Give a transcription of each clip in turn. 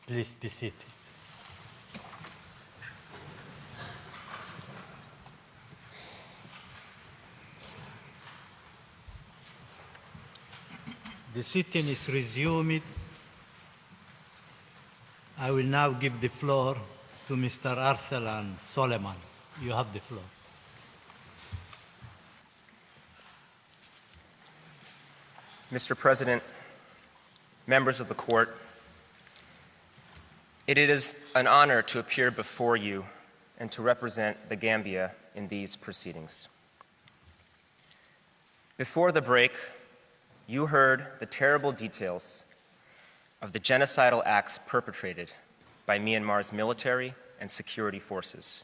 Please be seated. The sitting is resumed. I will now give the floor to Mr. Arsalan Soleiman. You have the floor. Mr. President, members of the court, it is an honor to appear before you and to represent the Gambia in these proceedings. Before the break, you heard the terrible details of the genocidal acts perpetrated by Myanmar's military and security forces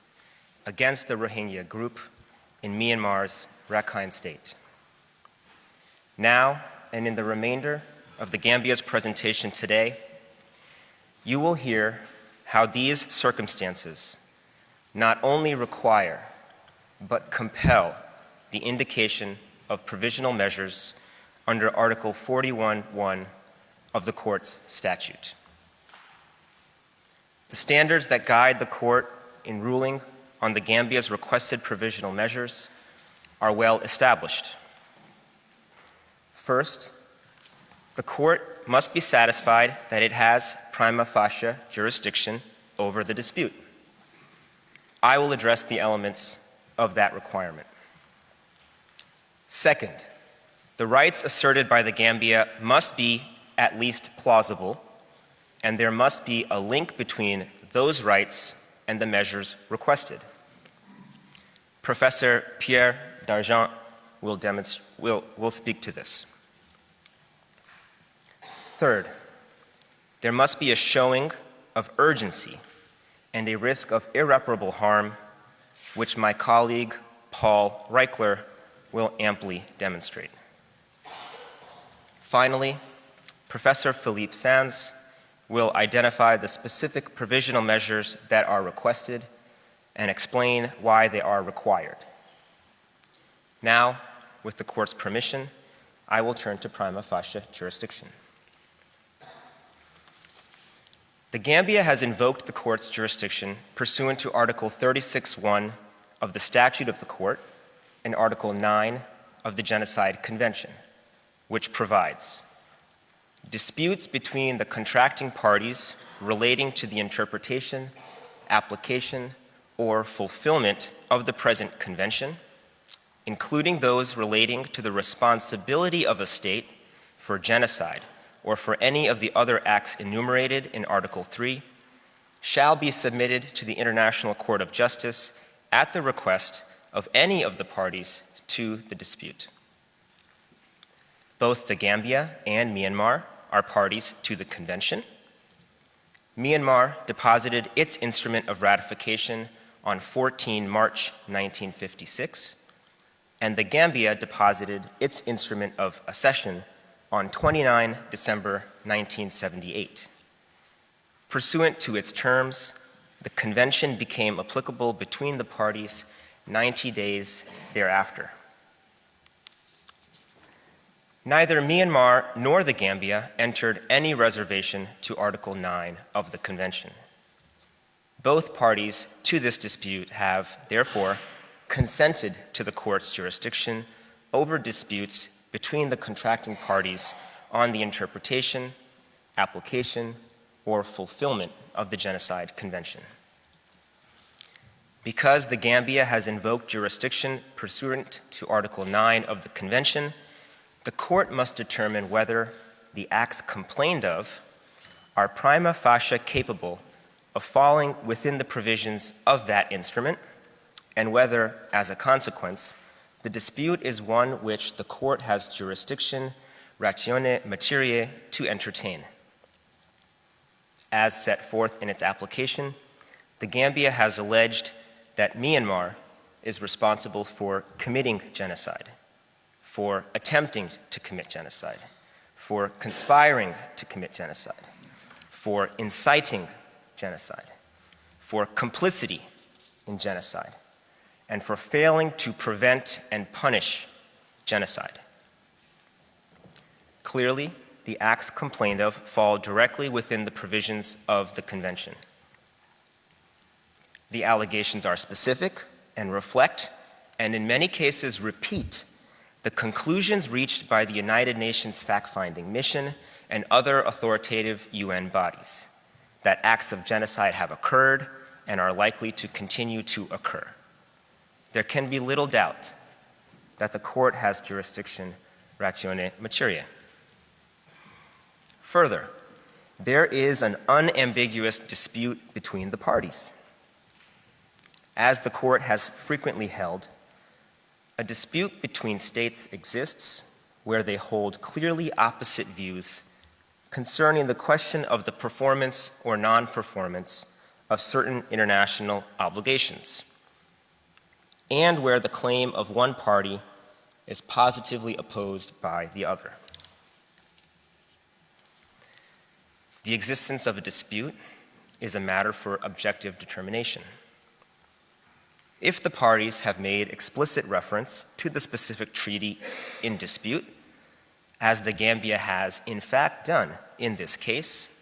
against the Rohingya group in Myanmar's Rakhine State. Now, and in the remainder of the Gambia's presentation today, you will hear how these circumstances not only require, but compel the indication of provisional measures under Article 41(1) of the court's statute. The standards that guide the court in ruling on the Gambia's requested provisional measures are well established. First, the court must be satisfied that it has prima facie jurisdiction over the dispute. I will address the elements of that requirement. Second, the rights asserted by the Gambia must be at least plausible, and there must be a link between those rights and the measures requested. Professor Pierre Dargent will speak to this. Third, there must be a showing of urgency and a risk of irreparable harm, which my colleague Paul Reichler will amply demonstrate. Finally, Professor Philippe Sands will identify the specific provisional measures that are requested and explain why they are required. Now, with the court's permission, I will turn to prima facie jurisdiction. The Gambia has invoked the court's jurisdiction pursuant to Article 36(1) of the Statute of the Court and Article 9 of the Genocide Convention, which provides disputes between the contracting parties relating to the interpretation, application, or fulfillment of the present convention, including those relating to the responsibility of a state for genocide or for any of the other acts enumerated in Article 3, shall be submitted to the International Court of Justice at the request of any of the parties to the dispute. Both the Gambia and Myanmar are parties to the convention. Myanmar deposited its instrument of ratification on 14 March 1956, and the Gambia deposited its instrument of accession on 29 December 1978. Pursuant to its terms, the convention became applicable between the parties 90 days thereafter. Neither Myanmar nor the Gambia entered any reservation to Article 9 of the Convention. Both parties to this dispute have, therefore, consented to the court's jurisdiction over disputes between the contracting parties on the interpretation, application, or fulfillment of the Genocide Convention. Because the Gambia has invoked jurisdiction pursuant to Article 9 of the Convention, the court must determine whether the acts complained of are prima facie capable of falling within the provisions of that instrument, and whether, as a consequence, the dispute is one which the court has jurisdiction ratione materiae to entertain. As set forth in its application, the Gambia has alleged that Myanmar is responsible for committing genocide, for attempting to commit genocide, for conspiring to commit genocide, for inciting genocide, for complicity in genocide, and for failing to prevent and punish genocide. Clearly, the acts complained of fall directly within the provisions of the Convention. The allegations are specific and reflect, and in many cases repeat, the conclusions reached by the United Nations fact-finding mission and other authoritative UN bodies, that acts of genocide have occurred and are likely to continue to occur. There can be little doubt that the court has jurisdiction ratione materia. Further, there is an unambiguous dispute between the parties. As the court has frequently held, a dispute between states exists where they hold clearly opposite views concerning the question of the performance or non-performance of certain international obligations, and where the claim of one party is positively opposed by the other. The existence of a dispute is a matter for objective determination. If the parties have made explicit reference to the specific treaty in dispute, as the Gambia has in fact done in this case,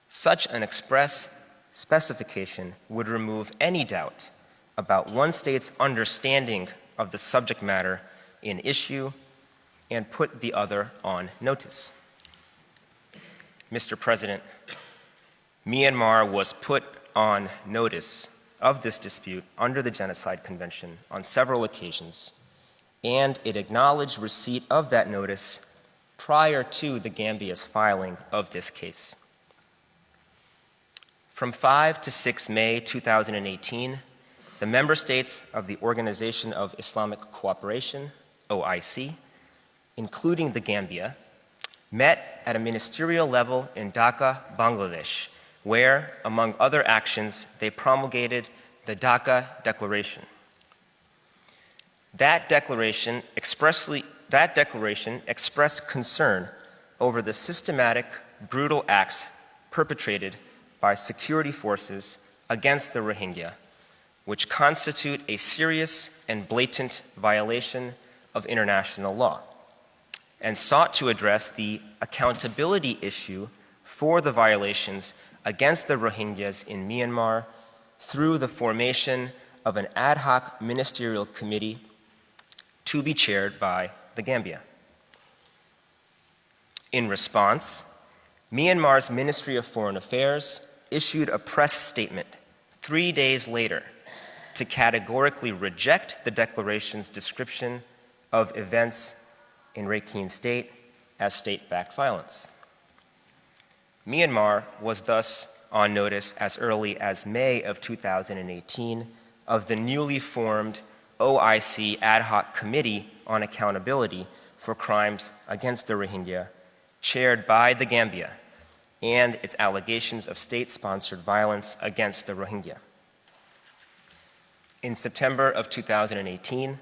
such an express specification would remove any doubt about one state's understanding of the subject matter in issue and put the other on notice. Mr. President, Myanmar was put on notice of this dispute under the Genocide Convention on several occasions, and it acknowledged receipt of that notice prior to the Gambia's filing of this case. From 5 to 6 May 2018, the member states of the Organization of Islamic Cooperation, OIC, including the Gambia, met at a ministerial level in Dhaka, Bangladesh, where, among other actions, they promulgated the Dhaka Declaration. That declaration expressed concern over the systematic, brutal acts perpetrated by security forces against the Rohingya, which constitute a serious and blatant violation of international law, and sought to address the accountability issue for the violations against the Rohingyas in Myanmar through the formation of an ad hoc ministerial committee to be chaired by the Gambia. In response, Myanmar's Ministry of Foreign Affairs issued a press statement 3 days later to categorically reject the declaration's description of events in Rakhine State as state-backed violence. Myanmar was thus on notice as early as May of 2018 of the newly formed OIC Ad Hoc Committee on Accountability for Crimes Against the Rohingya, chaired by the Gambia, and its allegations of state-sponsored violence against the Rohingya. In September of 2018,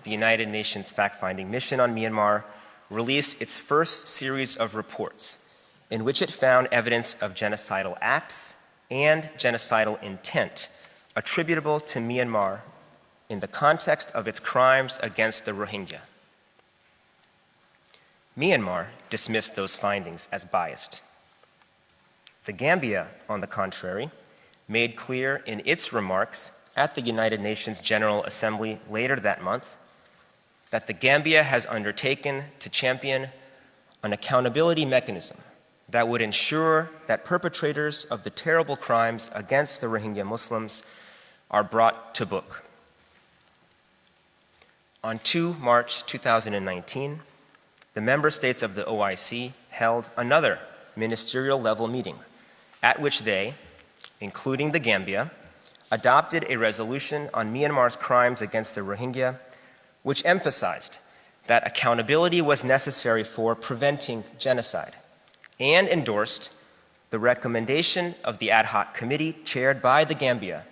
the United Nations fact-finding mission on Myanmar released its first series of reports in which it found evidence of genocidal acts and genocidal intent attributable to Myanmar in the context of its crimes against the Rohingya. Myanmar dismissed those findings as biased. The Gambia, on the contrary, made clear in its remarks at the United Nations General Assembly later that month that the Gambia has undertaken to champion an accountability mechanism that would ensure that perpetrators of the terrible crimes against the Rohingya Muslims are brought to book. On 2 March 2019, the member states of the OIC held another ministerial level meeting at which they, including the Gambia, adopted a resolution on Myanmar's crimes against the Rohingya, which emphasized that accountability was necessary for preventing genocide, and endorsed the recommendation of the ad hoc committee chaired by the Gambia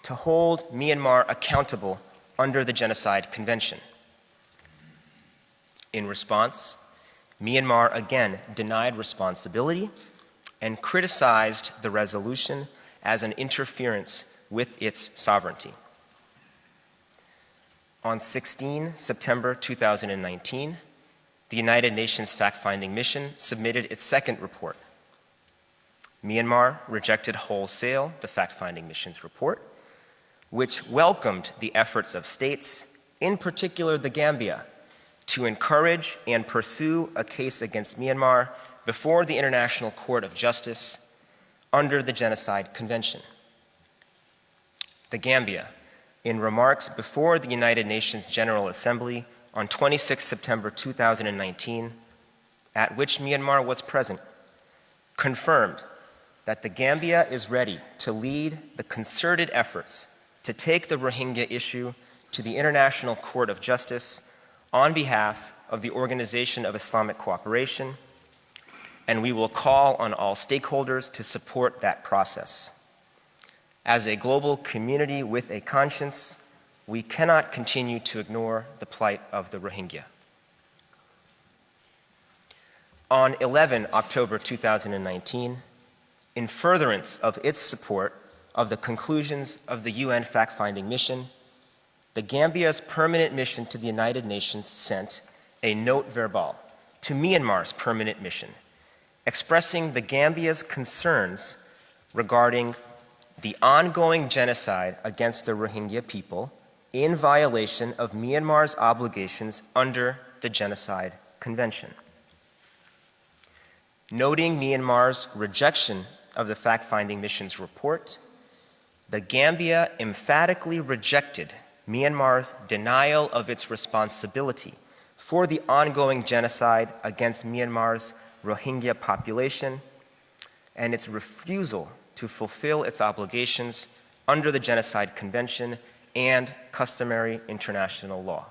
to hold Myanmar accountable under the Genocide Convention. In response, Myanmar again denied responsibility and criticized the resolution as an interference with its sovereignty. On 16 September 2019, the United Nations fact-finding mission submitted its second report. Myanmar rejected wholesale the fact-finding mission's report, which welcomed the efforts of states, in particular the Gambia, to encourage and pursue a case against Myanmar before the International Court of Justice under the Genocide Convention. The Gambia, in remarks before the United Nations General Assembly on 26 September 2019, at which Myanmar was present, confirmed that the Gambia is ready to lead the concerted efforts to take the Rohingya issue to the International Court of Justice on behalf of the Organization of Islamic Cooperation, and we will call on all stakeholders to support that process. As a global community with a conscience, we cannot continue to ignore the plight of the Rohingya. On 11 October 2019, in furtherance of its support of the conclusions of the UN fact-finding mission, the Gambia's permanent mission to the United Nations sent a note verbal to Myanmar's permanent mission, expressing the Gambia's concerns regarding the ongoing genocide against the Rohingya people in violation of Myanmar's obligations under the Genocide Convention. Noting Myanmar's rejection of the fact-finding mission's report, the Gambia emphatically rejected Myanmar's denial of its responsibility for the ongoing genocide against Myanmar's Rohingya population and its refusal to fulfill its obligations under the Genocide Convention and customary international law.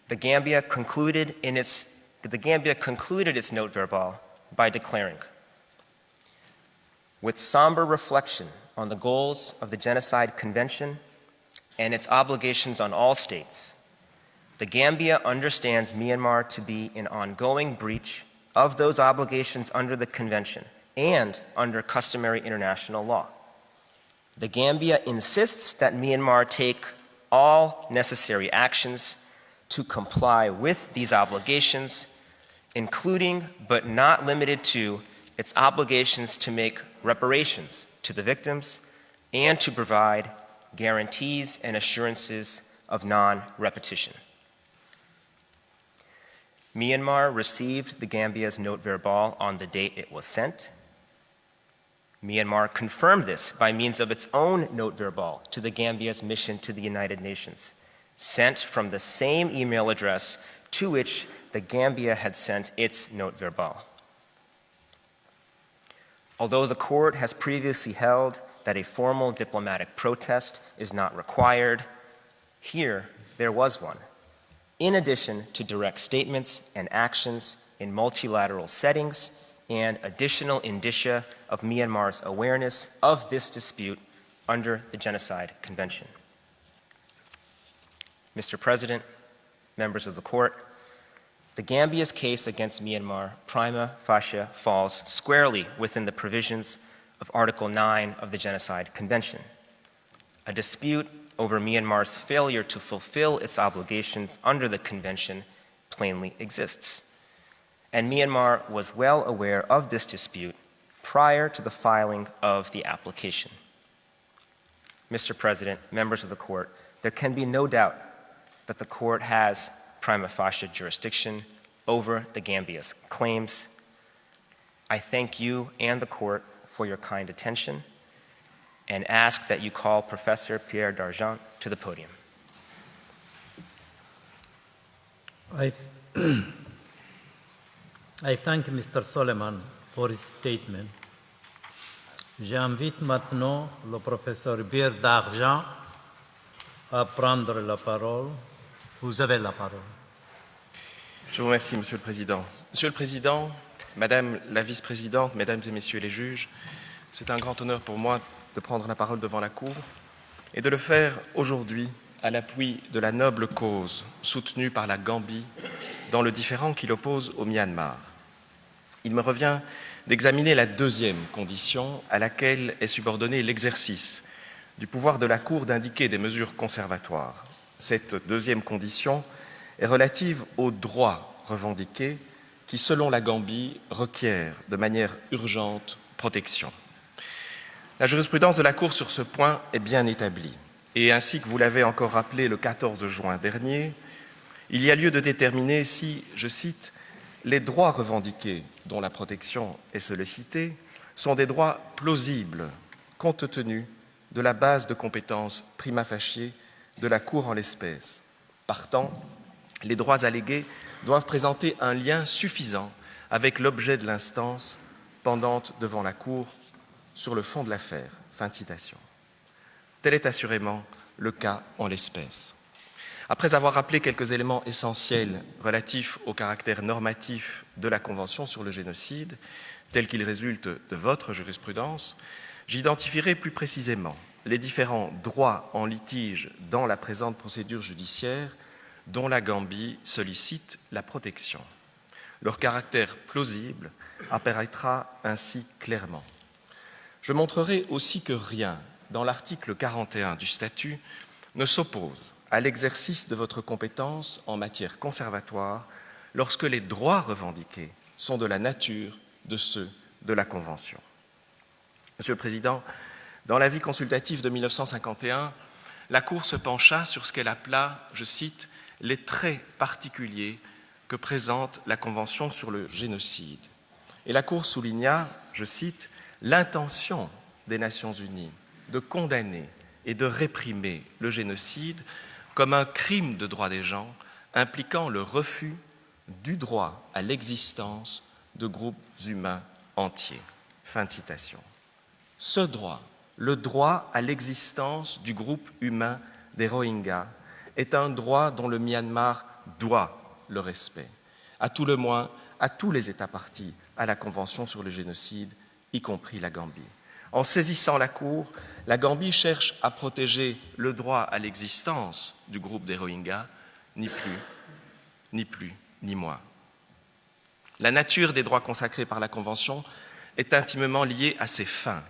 The Gambia concluded its note verbal by declaring, with somber reflection on the goals of the Genocide Convention and its obligations on all states, the Gambia understands Myanmar to be in ongoing breach of those obligations under the Convention and under customary international law. The Gambia insists that Myanmar take all necessary actions to comply with these obligations, including but not limited to its obligations to make reparations to the victims and to provide guarantees and assurances of non-repetition. Myanmar received the Gambia's note verbal on the date it was sent. Myanmar confirmed this by means of its own note verbal to the Gambia's mission to the United Nations, sent from the same email address to which the Gambia had sent its note verbal. Although the court has previously held that a formal diplomatic protest is not required, here there was one, in addition to direct statements and actions in multilateral settings and additional indicia of Myanmar's awareness of this dispute under the Genocide Convention. Mr. President, members of the court, the Gambia's case against Myanmar prima facie falls squarely within the provisions of Article 9 of the Genocide Convention. A dispute over Myanmar's failure to fulfill its obligations under the convention plainly exists, and Myanmar was well aware of this dispute prior to the filing of the application. Mr. President, members of the court, there can be no doubt that the court has prima facie jurisdiction over the Gambia's claims. I thank you and the court for your kind attention and ask that you call Professor Pierre Dargent to the podium. I thank Mr. Soleiman for his statement. J'invite maintenant le professeur Pierre Dargent à prendre la parole. Vous avez la parole. Je vous remercie, Monsieur le Président. Monsieur le Président, Madame la Vice-présidente, Mesdames et Messieurs les juges, c'est un grand honneur pour moi de prendre la parole devant la Cour et de le faire aujourd'hui à l'appui de la noble cause soutenue par la Gambie dans le différend qui l'oppose au Myanmar. Il me revient d'examiner la deuxième condition à laquelle est subordonné l'exercice du pouvoir de la Cour d'indiquer des mesures conservatoires. Cette deuxième condition est relative aux droits revendiqués qui, selon la Gambie, requièrent de manière urgente protection. La jurisprudence de la Cour sur ce point est bien établie. Et ainsi que vous l'avez encore rappelé le 14 juin dernier, il y a lieu de déterminer si, je cite, « les droits revendiqués dont la protection est sollicitée sont des droits plausibles compte tenu de la base de compétences prima facie de la Cour en l'espèce. Partant, les droits allégués doivent présenter un lien suffisant avec l'objet de l'instance pendante devant la Cour sur le fond de l'affaire. » Fin de citation. Tel est assurément le cas en l'espèce. Après avoir rappelé quelques éléments essentiels relatifs au caractère normatif de la Convention sur le génocide, tel qu'il résulte de votre jurisprudence, j'identifierai plus précisément les différents droits en litige dans la présente procédure judiciaire dont la Gambie sollicite la protection. Leur caractère plausible apparaîtra ainsi clairement. Je montrerai aussi que rien dans l'article 41 du statut ne s'oppose à l'exercice de votre compétence en matière conservatoire lorsque les droits revendiqués sont de la nature de ceux de la Convention. Monsieur le Président, dans l'avis consultatif de 1951, la Cour se pencha sur ce qu'elle appela, je cite, « les traits particuliers que présente la Convention sur le génocide ». Et la Cour souligna, je cite, « l'intention des Nations Unies de condamner et de réprimer le génocide comme un crime de droit des gens impliquant le refus du droit à l'existence de groupes humains entiers. » Fin de citation. Ce droit, le droit à l'existence du groupe humain des Rohingyas, est un droit dont le Myanmar doit le respect, à tout le moins à tous les États partis à la Convention sur le génocide, y compris la Gambie. En saisissant la Cour, la Gambie cherche à protéger le droit à l'existence du groupe des Rohingyas, ni plus, ni moins. La nature des droits consacrés par la Convention est intimement liée à ses fins,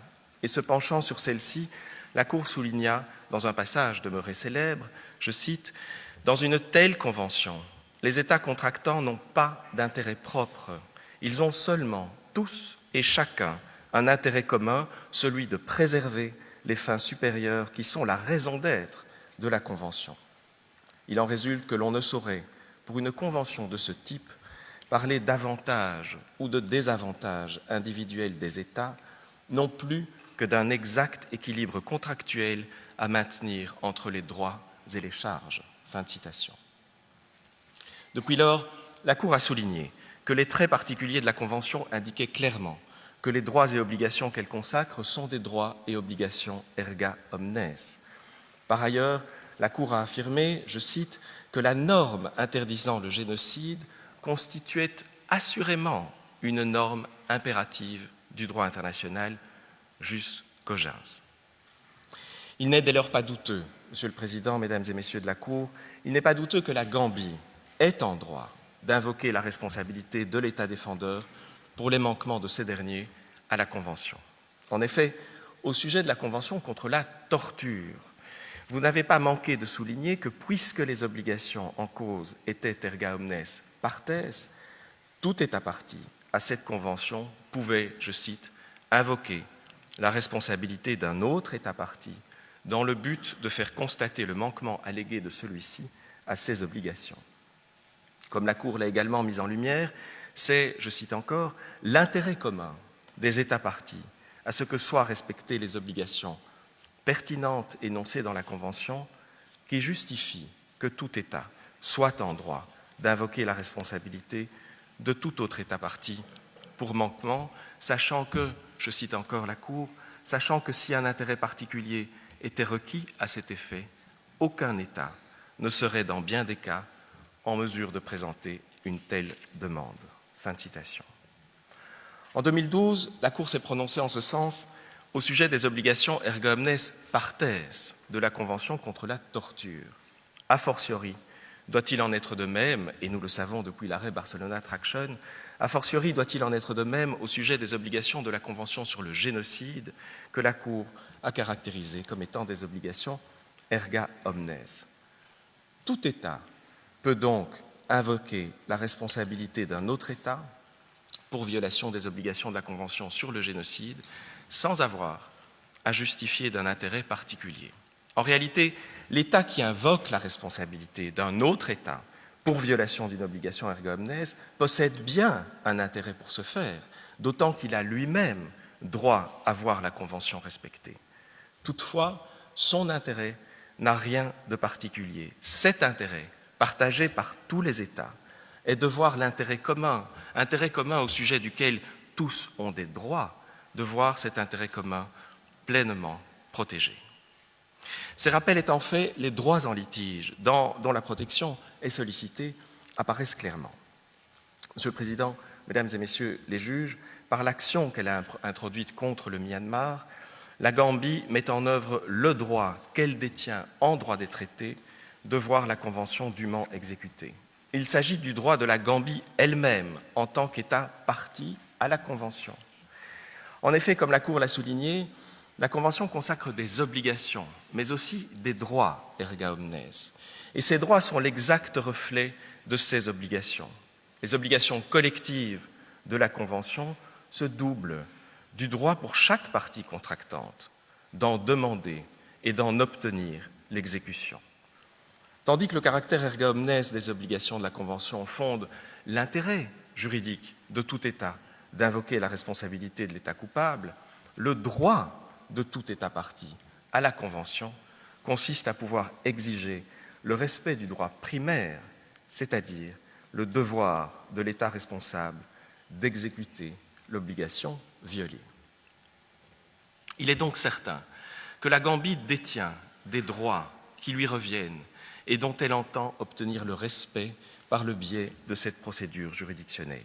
et se penchant sur celle-ci, la Cour souligna, dans un passage demeuré célèbre, je cite, « Dans une telle convention, les États contractants n'ont pas d'intérêt propre, ils ont seulement, tous et chacun, un intérêt commun, celui de préserver les fins supérieures qui sont la raison d'être de la Convention. Il en résulte que l'on ne saurait, pour une convention de ce type, parler d'avantages ou de désavantages individuels des États, non plus que d'un exact équilibre contractuel à maintenir entre les droits et les charges. » Fin de citation. Depuis lors, la Cour a souligné que les traits particuliers de la Convention indiquaient clairement que les droits et obligations qu'elle consacre sont des droits et obligations erga omnes. Par ailleurs, la Cour a affirmé, je cite, que la norme interdisant le génocide constituait assurément une norme impérative du droit international jus cogens. Il n'est dès lors pas douteux, Monsieur le Président, Mesdames et Messieurs de la Cour, il n'est pas douteux que la Gambie est en droit d'invoquer la responsabilité de l'État défendeur pour les manquements de ces derniers à la Convention. En effet, au sujet de la Convention contre la torture, vous n'avez pas manqué de souligner que puisque les obligations en cause étaient erga omnes partes, tout État parti à cette Convention pouvait, je cite, invoquer la responsabilité d'un autre État parti dans le but de faire constater le manquement allégué de celui-ci à ses obligations. Comme la Cour l'a également mis en lumière, c'est, je cite encore, l'intérêt commun des États partis à ce que soient respectées les obligations pertinentes énoncées dans la Convention qui justifie que tout État soit en droit d'invoquer la responsabilité de tout autre État parti pour manquement, sachant que, je cite encore la Cour, sachant que si un intérêt particulier était requis à cet effet, aucun État ne serait dans bien des cas en mesure de présenter une telle demande. Fin de citation. En 2012, la Cour s'est prononcée en ce sens au sujet des obligations erga omnes partes de la Convention contre la torture. A fortiori, doit-il en être de même, et nous le savons depuis l'arrêt Barcelona Traction, a fortiori doit-il en être de même au sujet des obligations de la Convention sur le génocide que la Cour a caractérisées comme étant des obligations erga omnes. Tout État peut donc invoquer la responsabilité d'un autre État pour violation des obligations de la Convention sur le génocide sans avoir à justifier d'un intérêt particulier. En réalité, l'État qui invoque la responsabilité d'un autre État pour violation d'une obligation erga omnes possède bien un intérêt pour ce faire, d'autant qu'il a lui-même droit à voir la Convention respectée. Toutefois, son intérêt n'a rien de particulier. Cet intérêt, partagé par tous les États, est de voir l'intérêt commun au sujet duquel tous ont des droits, de voir cet intérêt commun pleinement protégé. Ces rappels étant faits, les droits en litige dont la protection est sollicitée apparaissent clairement. Monsieur le Président, Mesdames et Messieurs les juges, par l'action qu'elle a introduite contre le Myanmar, la Gambie met en œuvre le droit qu'elle détient en droit des traités de voir la Convention dûment exécutée. Il s'agit du droit de la Gambie elle-même en tant qu'État partie à la Convention. En effet, comme la Cour l'a souligné, la Convention consacre des obligations, mais aussi des droits erga omnes. Et ces droits sont l'exact reflet de ces obligations. Les obligations collectives de la Convention se doublent du droit pour chaque partie contractante d'en demander et d'en obtenir l'exécution. Tandis que le caractère erga omnes des obligations de la Convention fonde l'intérêt juridique de tout État d'invoquer la responsabilité de l'État coupable, le droit de tout État partie à la Convention consiste à pouvoir exiger le respect du droit primaire, c'est-à-dire le devoir de l'État responsable d'exécuter l'obligation violée. Il est donc certain que la Gambie détient des droits qui lui reviennent et dont elle entend obtenir le respect par le biais de cette procédure juridictionnelle.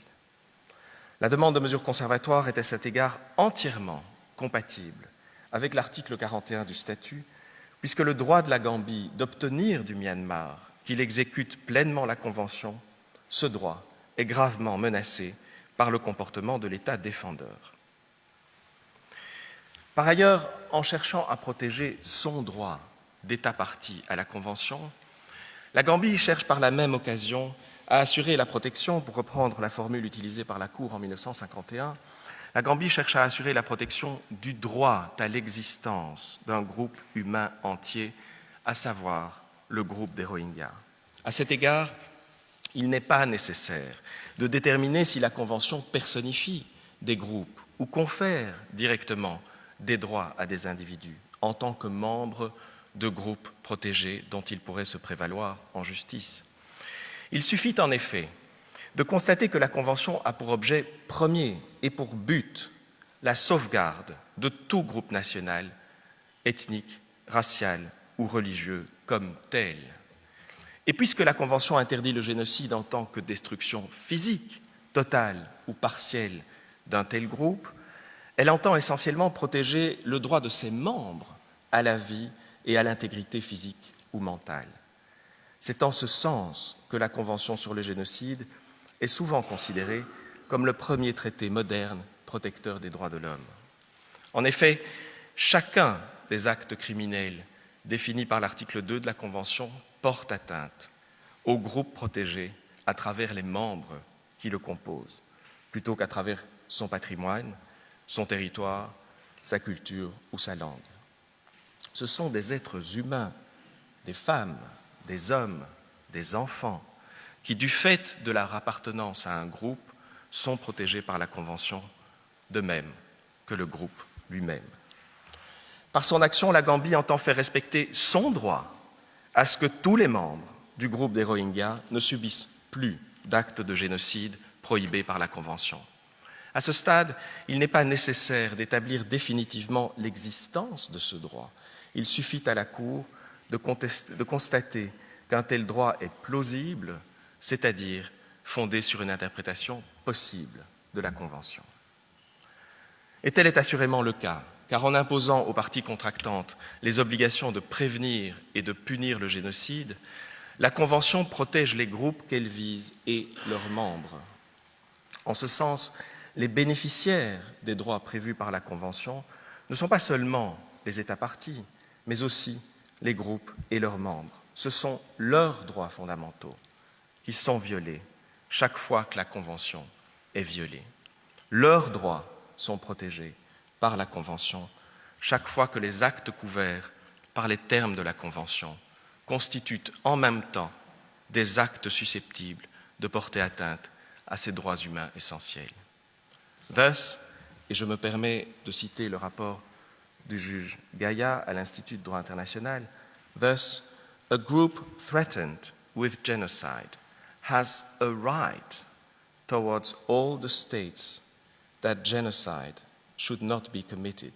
La demande de mesures conservatoires est à cet égard entièrement compatible avec l'article 41 du statut, puisque le droit de la Gambie d'obtenir du Myanmar qu'il exécute pleinement la Convention, ce droit est gravement menacé par le comportement de l'État défendeur. Par ailleurs, en cherchant à protéger son droit d'État partie à la Convention, la Gambie cherche par la même occasion à assurer la protection, pour reprendre la formule utilisée par la Cour en 1951, la Gambie cherche à assurer la protection du droit à l'existence d'un groupe humain entier, à savoir le groupe des Rohingyas. À cet égard, il n'est pas nécessaire de déterminer si la Convention personnifie des groupes ou confère directement des droits à des individus en tant que membres de groupes protégés dont ils pourraient se prévaloir en justice. Il suffit en effet de constater que la Convention a pour objet premier et pour but la sauvegarde de tout groupe national, ethnique, racial ou religieux comme tel. Et puisque la Convention interdit le génocide en tant que destruction physique, totale ou partielle d'un tel groupe, elle entend essentiellement protéger le droit de ses membres à la vie et à l'intégrité physique ou mentale. C'est en ce sens que la Convention sur le génocide est souvent considérée comme le premier traité moderne protecteur des droits de l'homme. En effet, chacun des actes criminels définis par l'article 2 de la Convention porte atteinte au groupe protégé à travers les membres qui le composent, plutôt qu'à travers son patrimoine, son territoire, sa culture ou sa langue. Ce sont des êtres humains, des femmes, des hommes, des enfants, qui, du fait de leur appartenance à un groupe, sont protégés par la Convention, de même que le groupe lui-même. Par son action, la Gambie entend faire respecter son droit à ce que tous les membres du groupe des Rohingyas ne subissent plus d'actes de génocide prohibés par la Convention. À ce stade, il n'est pas nécessaire d'établir définitivement l'existence de ce droit. Il suffit à la Cour de constater qu'un tel droit est plausible, c'est-à-dire fondé sur une interprétation possible de la Convention. Et tel est assurément le cas, car en imposant aux parties contractantes les obligations de prévenir et de punir le génocide, la Convention protège les groupes qu'elle vise et leurs membres. En ce sens, les bénéficiaires des droits prévus par la Convention ne sont pas seulement les États parties, mais aussi les groupes et leurs membres. Ce sont leurs droits fondamentaux qui sont violés chaque fois que la Convention est violée. Leurs droits sont protégés par la Convention chaque fois que les actes couverts par les termes de la Convention constituent en même temps des actes susceptibles de porter atteinte à ces droits humains essentiels. Thus, et je me permets de citer le rapport du juge Gaïa à l'Institut de droit international, thus, a group threatened with genocide has a right towards all the states that genocide should not be committed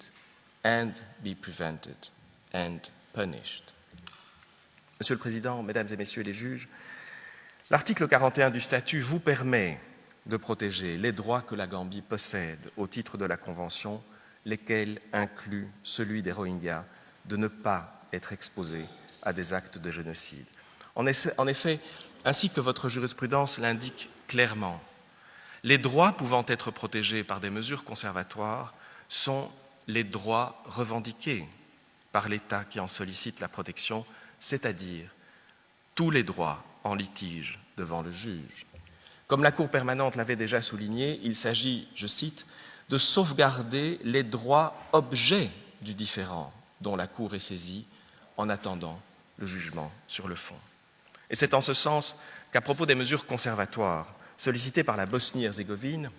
and be prevented and punished. Monsieur le Président, Mesdames et Messieurs les juges, l'article 41 du statut vous permet de protéger les droits que la Gambie possède au titre de la Convention, lesquels incluent celui des Rohingyas de ne pas être exposés à des actes de génocide. En effet, ainsi que votre jurisprudence l'indique clairement, les droits pouvant être protégés par des mesures conservatoires sont les droits revendiqués par l'État qui en sollicite la protection, c'est-à-dire tous les droits en litige devant le juge. Comme la Cour permanente l'avait déjà souligné, il s'agit, je cite, de sauvegarder les droits objets du différend dont la Cour est saisie en attendant le jugement sur le fond. Et c'est en ce sens qu'à propos des mesures conservatoires sollicitées par la Bosnie-Herzégovine,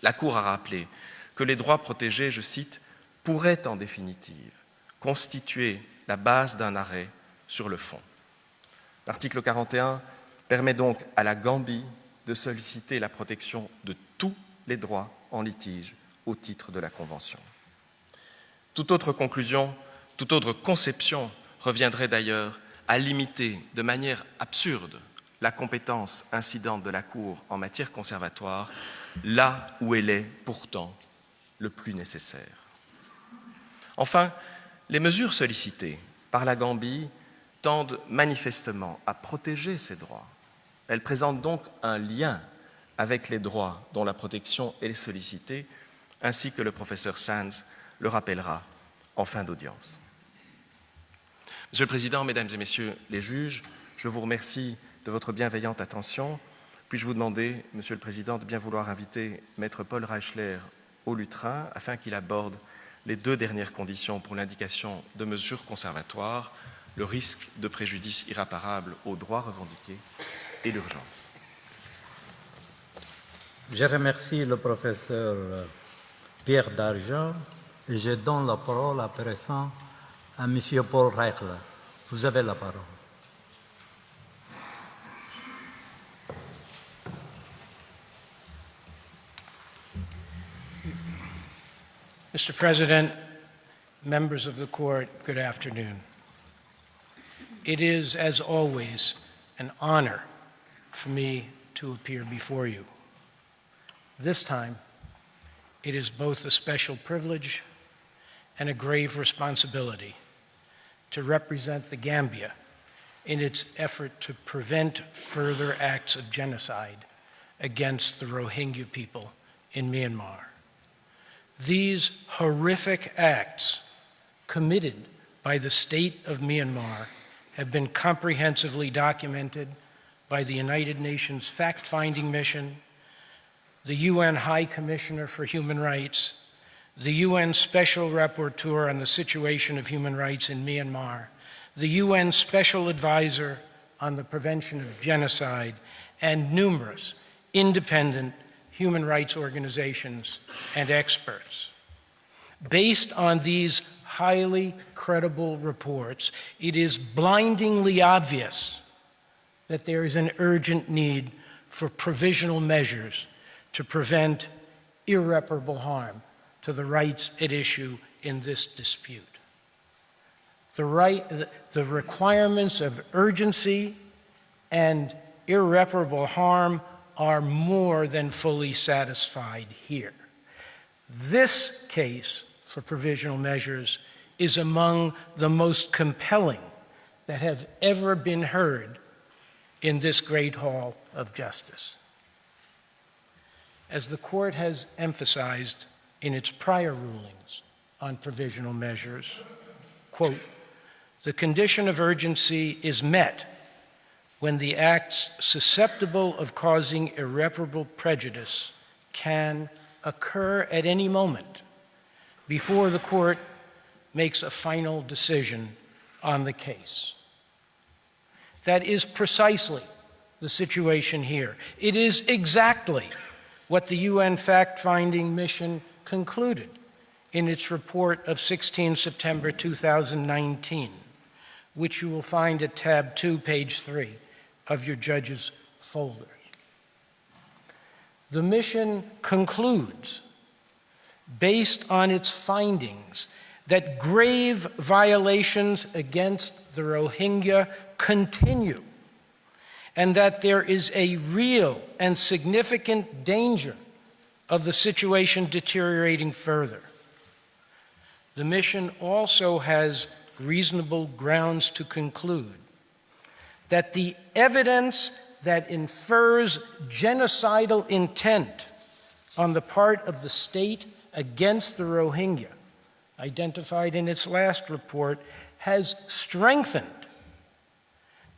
la Cour a rappelé que les droits protégés, je cite, pourraient en définitive constituer la base d'un arrêt sur le fond. L'article 41 permet donc à la Gambie de solliciter la protection de tous les droits en litige au titre de la Convention. Toute autre conclusion, toute autre conception reviendrait d'ailleurs à limiter de manière absurde la compétence incidente de la Cour en matière conservatoire là où elle est pourtant le plus nécessaire. Enfin, les mesures sollicitées par la Gambie tendent manifestement à protéger ces droits. Elles présentent donc un lien avec les droits dont la protection est sollicitée, ainsi que le professeur Sands le rappellera en fin d'audience. Monsieur le Président, Mesdames et Messieurs les juges, je vous remercie de votre bienveillante attention. Puis-je vous demander, Monsieur le Président, de bien vouloir inviter Maître Paul Reichler au lutrin afin qu'il aborde les deux dernières conditions pour l'indication de mesures conservatoires, le risque de préjudice irréparable aux droits revendiqués et l'urgence. Je remercie le professeur Pierre Dargent et je donne la parole à présent à M. Paul Reichler. Vous avez la parole. Mr. President, members of the court, good afternoon. It is, as always, an honor for me to appear before you. This time, it is both a special privilege and a grave responsibility to represent the Gambia in its effort to prevent further acts of genocide against the Rohingya people in Myanmar. These horrific acts committed by the state of Myanmar have been comprehensively documented by the United Nations Fact-Finding Mission, the UN High Commissioner for Human Rights, the UN Special Rapporteur on the Situation of Human Rights in Myanmar, the UN Special Advisor on the Prevention of Genocide, and numerous independent human rights organizations and experts. Based on these highly credible reports, it is blindingly obvious that there is an urgent need for provisional measures to prevent irreparable harm to the rights at issue in this dispute. The requirements of urgency and irreparable harm are more than fully satisfied here. This case for provisional measures is among the most compelling that have ever been heard in this great hall of justice. As the court has emphasized in its prior rulings on provisional measures, quote, the condition of urgency is met when the acts susceptible of causing irreparable prejudice can occur at any moment before the court makes a final decision on the case. That is precisely the situation here. It is exactly what the UN fact-finding mission concluded in its report of 16 September 2019, which you will find at tab 2, page 3 of your judges' folders. The mission concludes, based on its findings, that grave violations against the Rohingya continue, and that there is a real and significant danger of the situation deteriorating further. The mission also has reasonable grounds to conclude that the evidence that infers genocidal intent on the part of the state against the Rohingya, identified in its last report, has strengthened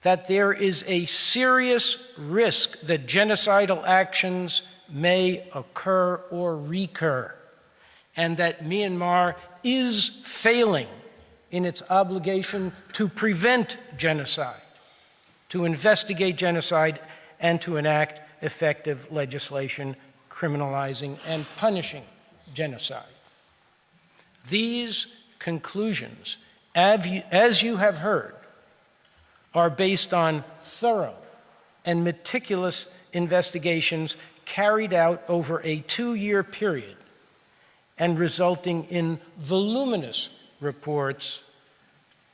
that there is a serious risk that genocidal actions may occur or recur, and that Myanmar is failing in its obligation to prevent genocide, to investigate genocide, and to enact effective legislation criminalizing and punishing genocide. These conclusions, as you have heard, are based on thorough and meticulous investigations carried out over a 2-year period and resulting in voluminous reports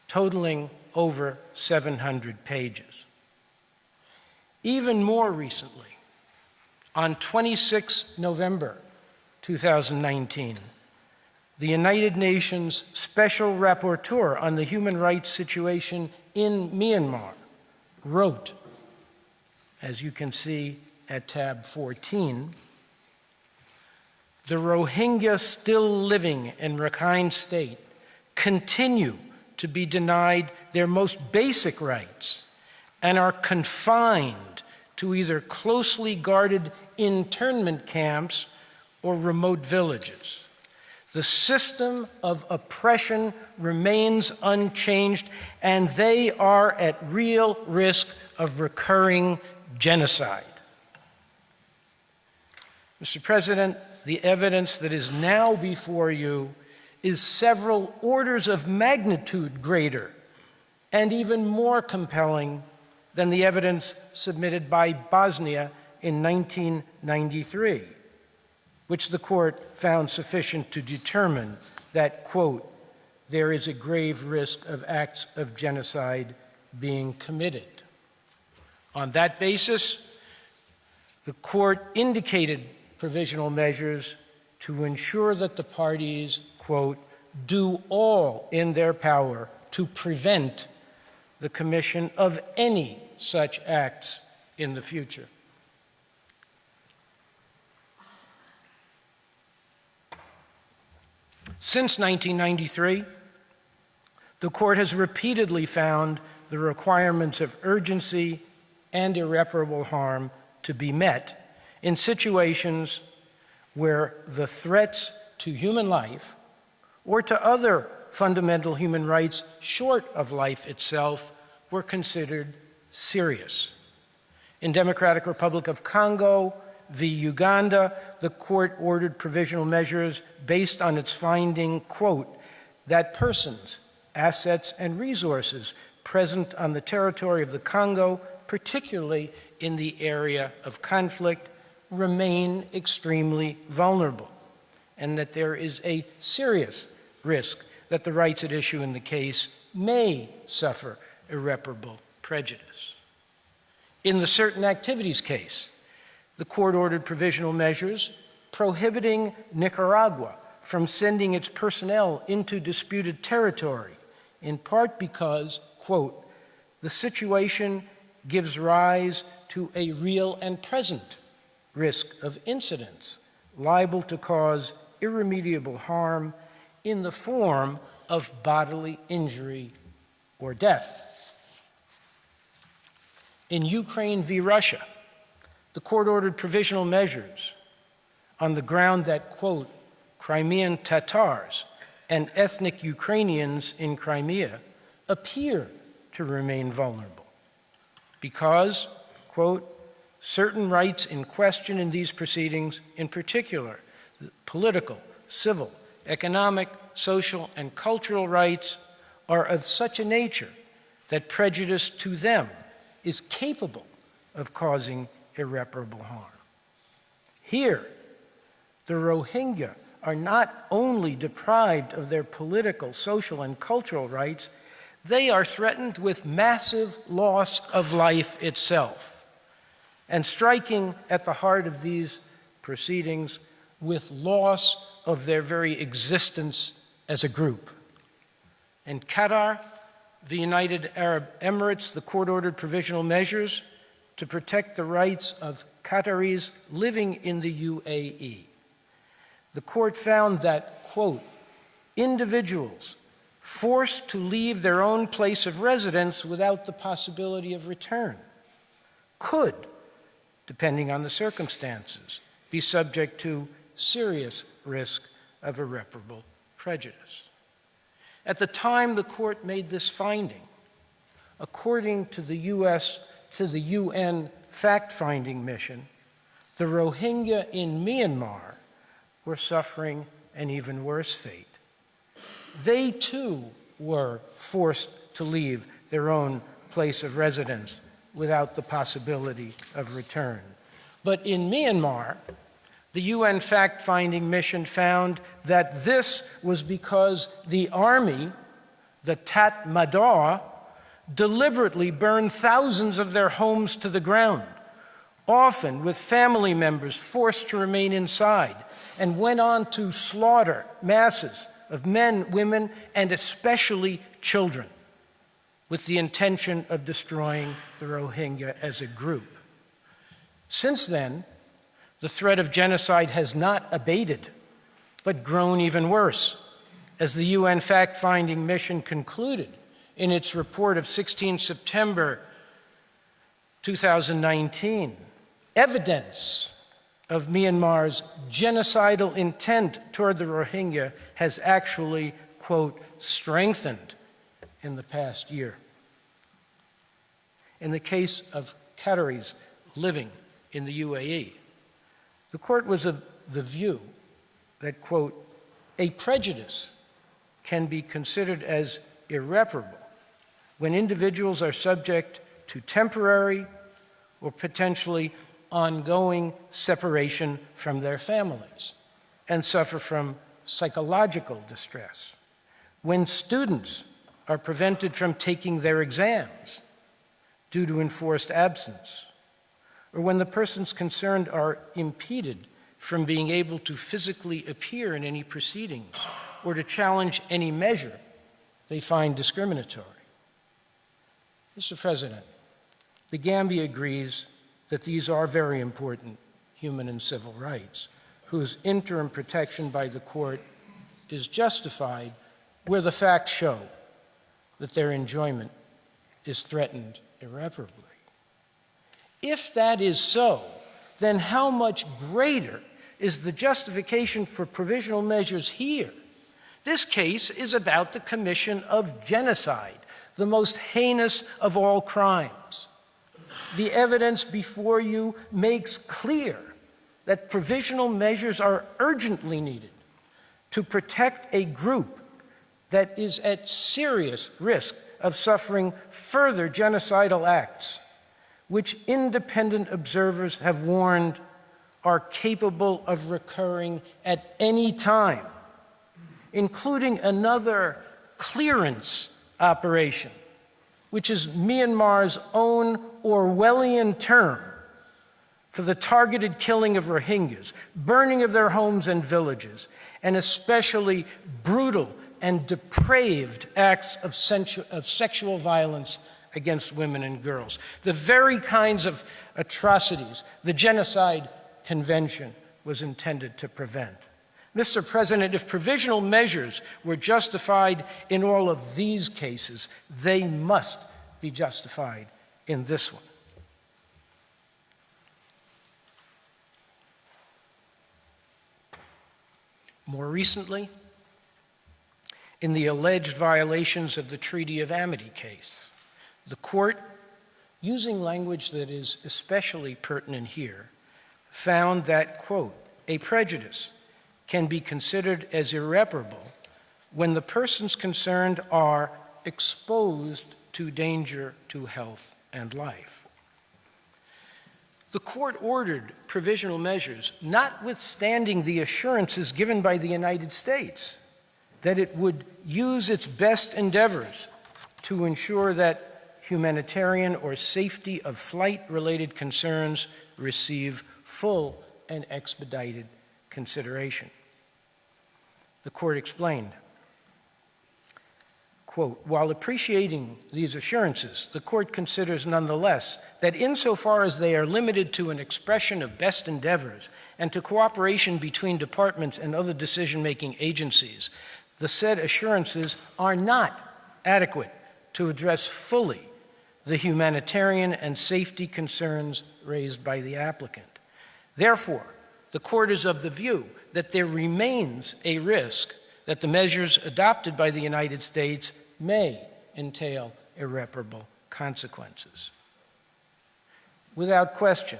totaling over 700 pages. Even more recently, on 26 November 2019, the United Nations Special Rapporteur on the human rights situation in Myanmar wrote, as you can see at tab 14, the Rohingya still living in Rakhine State continue to be denied their most basic rights and are confined to either closely guarded internment camps or remote villages. The system of oppression remains unchanged, and they are at real risk of recurring genocide. Mr. President, the evidence that is now before you is several orders of magnitude greater and even more compelling than the evidence submitted by Bosnia in 1993, which the court found sufficient to determine that, quote, there is a grave risk of acts of genocide being committed. On that basis, the court indicated provisional measures to ensure that the parties, quote, do all in their power to prevent the commission of any such acts in the future. Since 1993, the court has repeatedly found the requirements of urgency and irreparable harm to be met in situations where the threats to human life or to other fundamental human rights short of life itself were considered serious. In Democratic Republic of Congo v. Uganda, the court ordered provisional measures based on its finding, quote, that persons, assets, and resources present on the territory of the Congo, particularly in the area of conflict, remain extremely vulnerable, and that there is a serious risk that the rights at issue in the case may suffer irreparable prejudice. In the certain activities case, the court ordered provisional measures prohibiting Nicaragua from sending its personnel into disputed territory, in part because, quote, the situation gives rise to a real and present risk of incidents liable to cause irremediable harm in the form of bodily injury or death. In Ukraine v. Russia, the court ordered provisional measures on the ground that, quote, Crimean Tatars and ethnic Ukrainians in Crimea appear to remain vulnerable because, quote, certain rights in question in these proceedings, in particular, political, civil, economic, social, and cultural rights, are of such a nature that prejudice to them is capable of causing irreparable harm. Here, the Rohingya are not only deprived of their political, social, and cultural rights, they are threatened with massive loss of life itself. And striking at the heart of these proceedings, with loss of their very existence as a group. In Qatar, the United Arab Emirates, the court ordered provisional measures to protect the rights of Qataris living in the UAE. The court found that, quote, individuals forced to leave their own place of residence without the possibility of return could, depending on the circumstances, be subject to serious risk of irreparable prejudice. At the time the court made this finding, according to the UN fact-finding mission, the Rohingya in Myanmar were suffering an even worse fate. They too were forced to leave their own place of residence without the possibility of return. But in Myanmar, the UN fact-finding mission found that this was because the army, the Tat Madar, deliberately burned thousands of their homes to the ground, often with family members forced to remain inside, and went on to slaughter masses of men, women, and especially children, with the intention of destroying the Rohingya as a group. Since then, the threat of genocide has not abated, but grown even worse, as the UN fact-finding mission concluded in its report of 16 September 2019. Evidence of Myanmar's genocidal intent toward the Rohingya has actually, quote, strengthened in the past year. In the case of Qataris living in the UAE, the court was of the view that, quote, a prejudice can be considered as irreparable when individuals are subject to temporary or potentially ongoing separation from their families and suffer from psychological distress, when students are prevented from taking their exams due to enforced absence, or when the persons concerned are impeded from being able to physically appear in any proceedings or to challenge any measure they find discriminatory. Mr. President, the Gambia agrees that these are very important human and civil rights, whose interim protection by the court is justified where the facts show that their enjoyment is threatened irreparably. If that is so, then how much greater is the justification for provisional measures here? This case is about the commission of genocide, the most heinous of all crimes. The evidence before you makes clear that provisional measures are urgently needed to protect a group that is at serious risk of suffering further genocidal acts, which independent observers have warned are capable of recurring at any time, including another clearance operation, which is Myanmar's own Orwellian term for the targeted killing of Rohingyas, burning of their homes and villages, and especially brutal and depraved acts of sexual violence against women and girls, the very kinds of atrocities the Genocide Convention was intended to prevent. Mr. President, if provisional measures were justified in all of these cases, they must be justified in this one. More recently, in the alleged violations of the Treaty of Amity case, the court, using language that is especially pertinent here, found that, quote, a prejudice can be considered as irreparable when the persons concerned are exposed to danger to health and life. The court ordered provisional measures, notwithstanding the assurances given by the United States that it would use its best endeavors to ensure that humanitarian or safety of flight-related concerns receive full and expedited consideration. The court explained, quote, while appreciating these assurances, the court considers nonetheless that insofar as they are limited to an expression of best endeavors and to cooperation between departments and other decision-making agencies, the said assurances are not adequate to address fully the humanitarian and safety concerns raised by the applicant. Therefore, the court is of the view that there remains a risk that the measures adopted by the United States may entail irreparable consequences. Without question,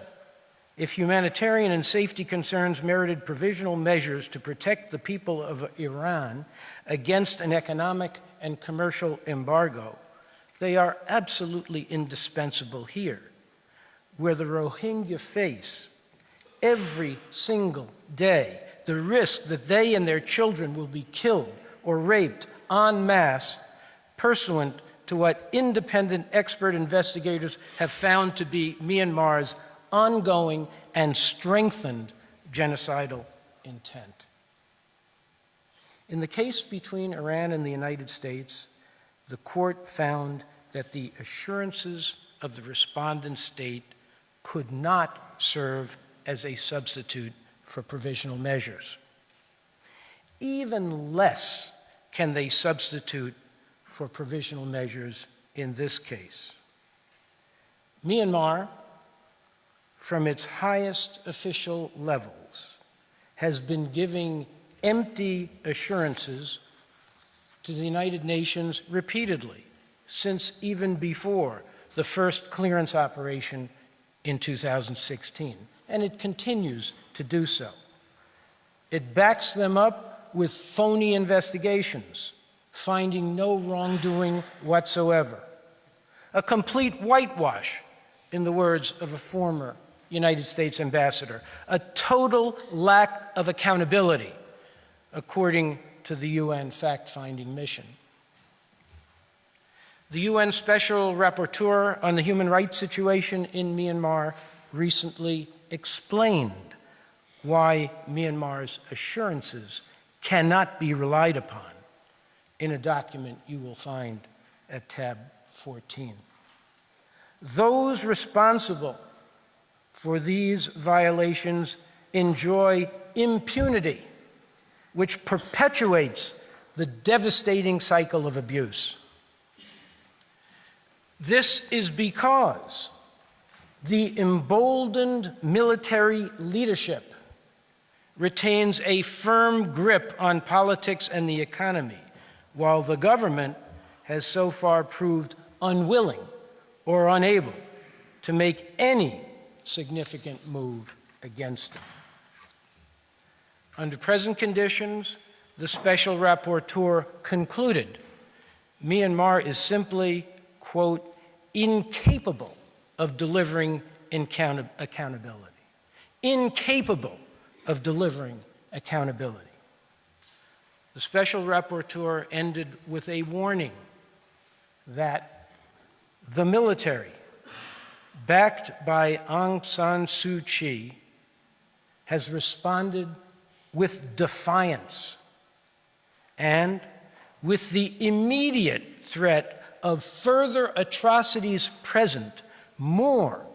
if humanitarian and safety concerns merited provisional measures to protect the people of Iran against an economic and commercial embargo, they are absolutely indispensable here, where the Rohingya face every single day the risk that they and their children will be killed or raped en masse, pursuant to what independent expert investigators have found to be Myanmar's ongoing and strengthened genocidal intent. In the case between Iran and the United States, the court found that the assurances of the respondent state could not serve as a substitute for provisional measures. Even less can they substitute for provisional measures in this case. Myanmar, from its highest official levels, has been giving empty assurances to the United Nations repeatedly, since even before the first clearance operation in 2016, and it continues to do so. It backs them up with phony investigations, finding no wrongdoing whatsoever. A complete whitewash, in the words of a former United States ambassador, a total lack of accountability, according to the UN fact-finding mission. The UN Special Rapporteur on the human rights situation in Myanmar recently explained why Myanmar's assurances cannot be relied upon in a document you will find at tab 14. Those responsible for these violations enjoy impunity, which perpetuates the devastating cycle of abuse. This is because the emboldened military leadership retains a firm grip on politics and the economy, while the government has so far proved unwilling or unable to make any significant move against them. Under present conditions, the Special Rapporteur concluded Myanmar is simply, quote, incapable of delivering accountability. Incapable of delivering accountability. The Special Rapporteur ended with a warning that the military, backed by Aung San Suu Kyi, has responded with defiance and with the immediate threat of further atrocities present, more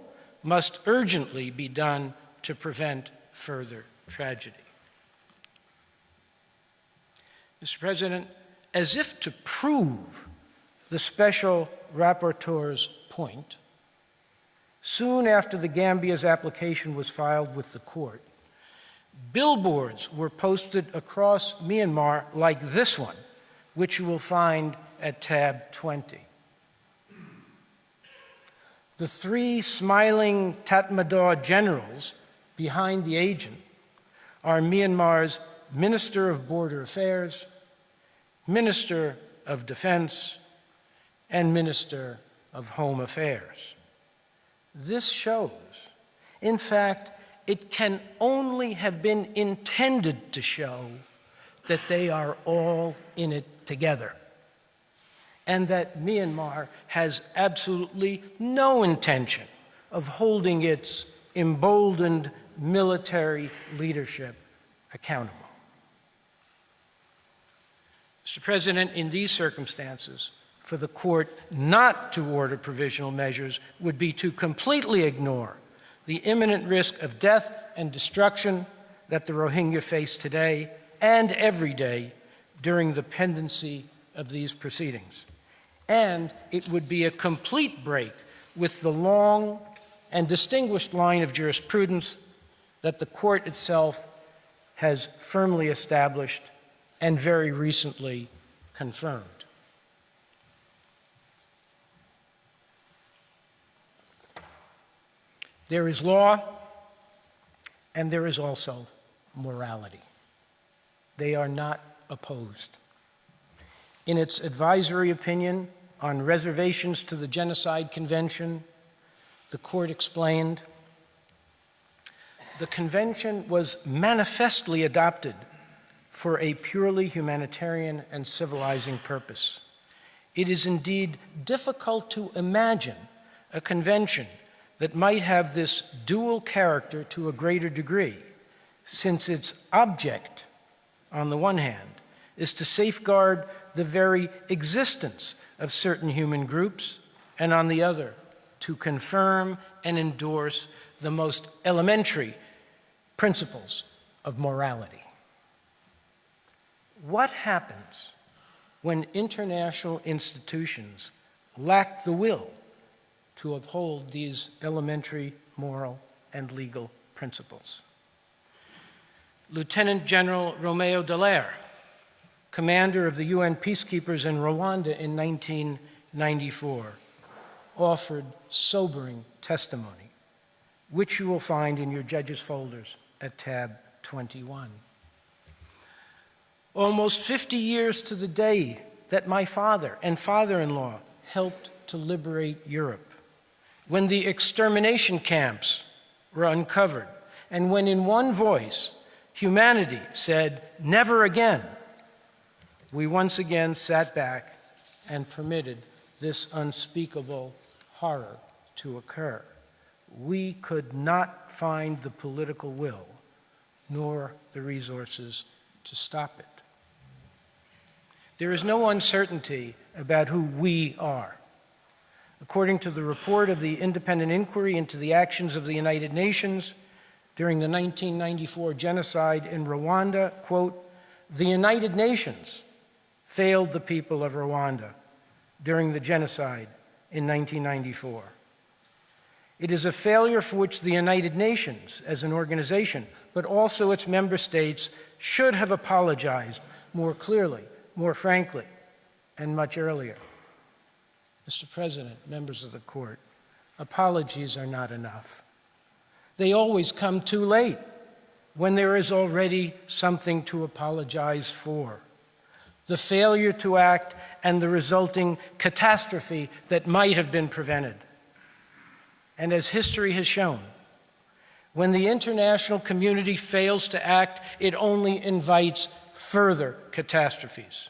must urgently be done to prevent further tragedy. Mr. President, as if to prove the Special Rapporteur's point, soon after the Gambia's application was filed with the court, Billboards were posted across Myanmar like this one, which you will find at tab 20. The three smiling Tatmadaw generals behind the agent are Myanmar's Minister of Border Affairs, Minister of Defense, and Minister of Home Affairs. This shows, in fact, it can only have been intended to show that they are all in it together, and that Myanmar has absolutely no intention of holding its emboldened military leadership accountable. Mr. President, in these circumstances, for the court not to order provisional measures would be to completely ignore the imminent risk of death and destruction that the Rohingya face today and every day during the pendency of these proceedings. And it would be a complete break with the long and distinguished line of jurisprudence that the court itself has firmly established and very recently confirmed. There is law, and there is also morality. They are not opposed. In its advisory opinion on reservations to the Genocide Convention, the court explained, the convention was manifestly adopted for a purely humanitarian and civilizing purpose. It is indeed difficult to imagine a convention that might have this dual character to a greater degree, since its object, on the one hand, is to safeguard the very existence of certain human groups, and on the other, to confirm and endorse the most elementary principles of morality. What happens when international institutions lack the will to uphold these elementary moral and legal principles? Lieutenant General Romeo Dallaire, commander of the UN peacekeepers in Rwanda in 1994, offered sobering testimony, which you will find in your judges' folders at tab 21. Almost 50 years to the day that my father and father-in-law helped to liberate Europe, when the extermination camps were uncovered, and when in one voice humanity said, "Never again," we once again sat back and permitted this unspeakable horror to occur. We could not find the political will nor the resources to stop it. There is no uncertainty about who we are. According to the report of the Independent Inquiry into the Actions of the United Nations during the 1994 genocide in Rwanda, quote, "The United Nations failed the people of Rwanda during the genocide in 1994. It is a failure for which the United Nations as an organization, but also its member states, should have apologized more clearly, more frankly, and much earlier." Mr. President, members of the court, apologies are not enough. They always come too late, when there is already something to apologize for. The failure to act and the resulting catastrophe that might have been prevented. And as history has shown, when the international community fails to act, it only invites further catastrophes.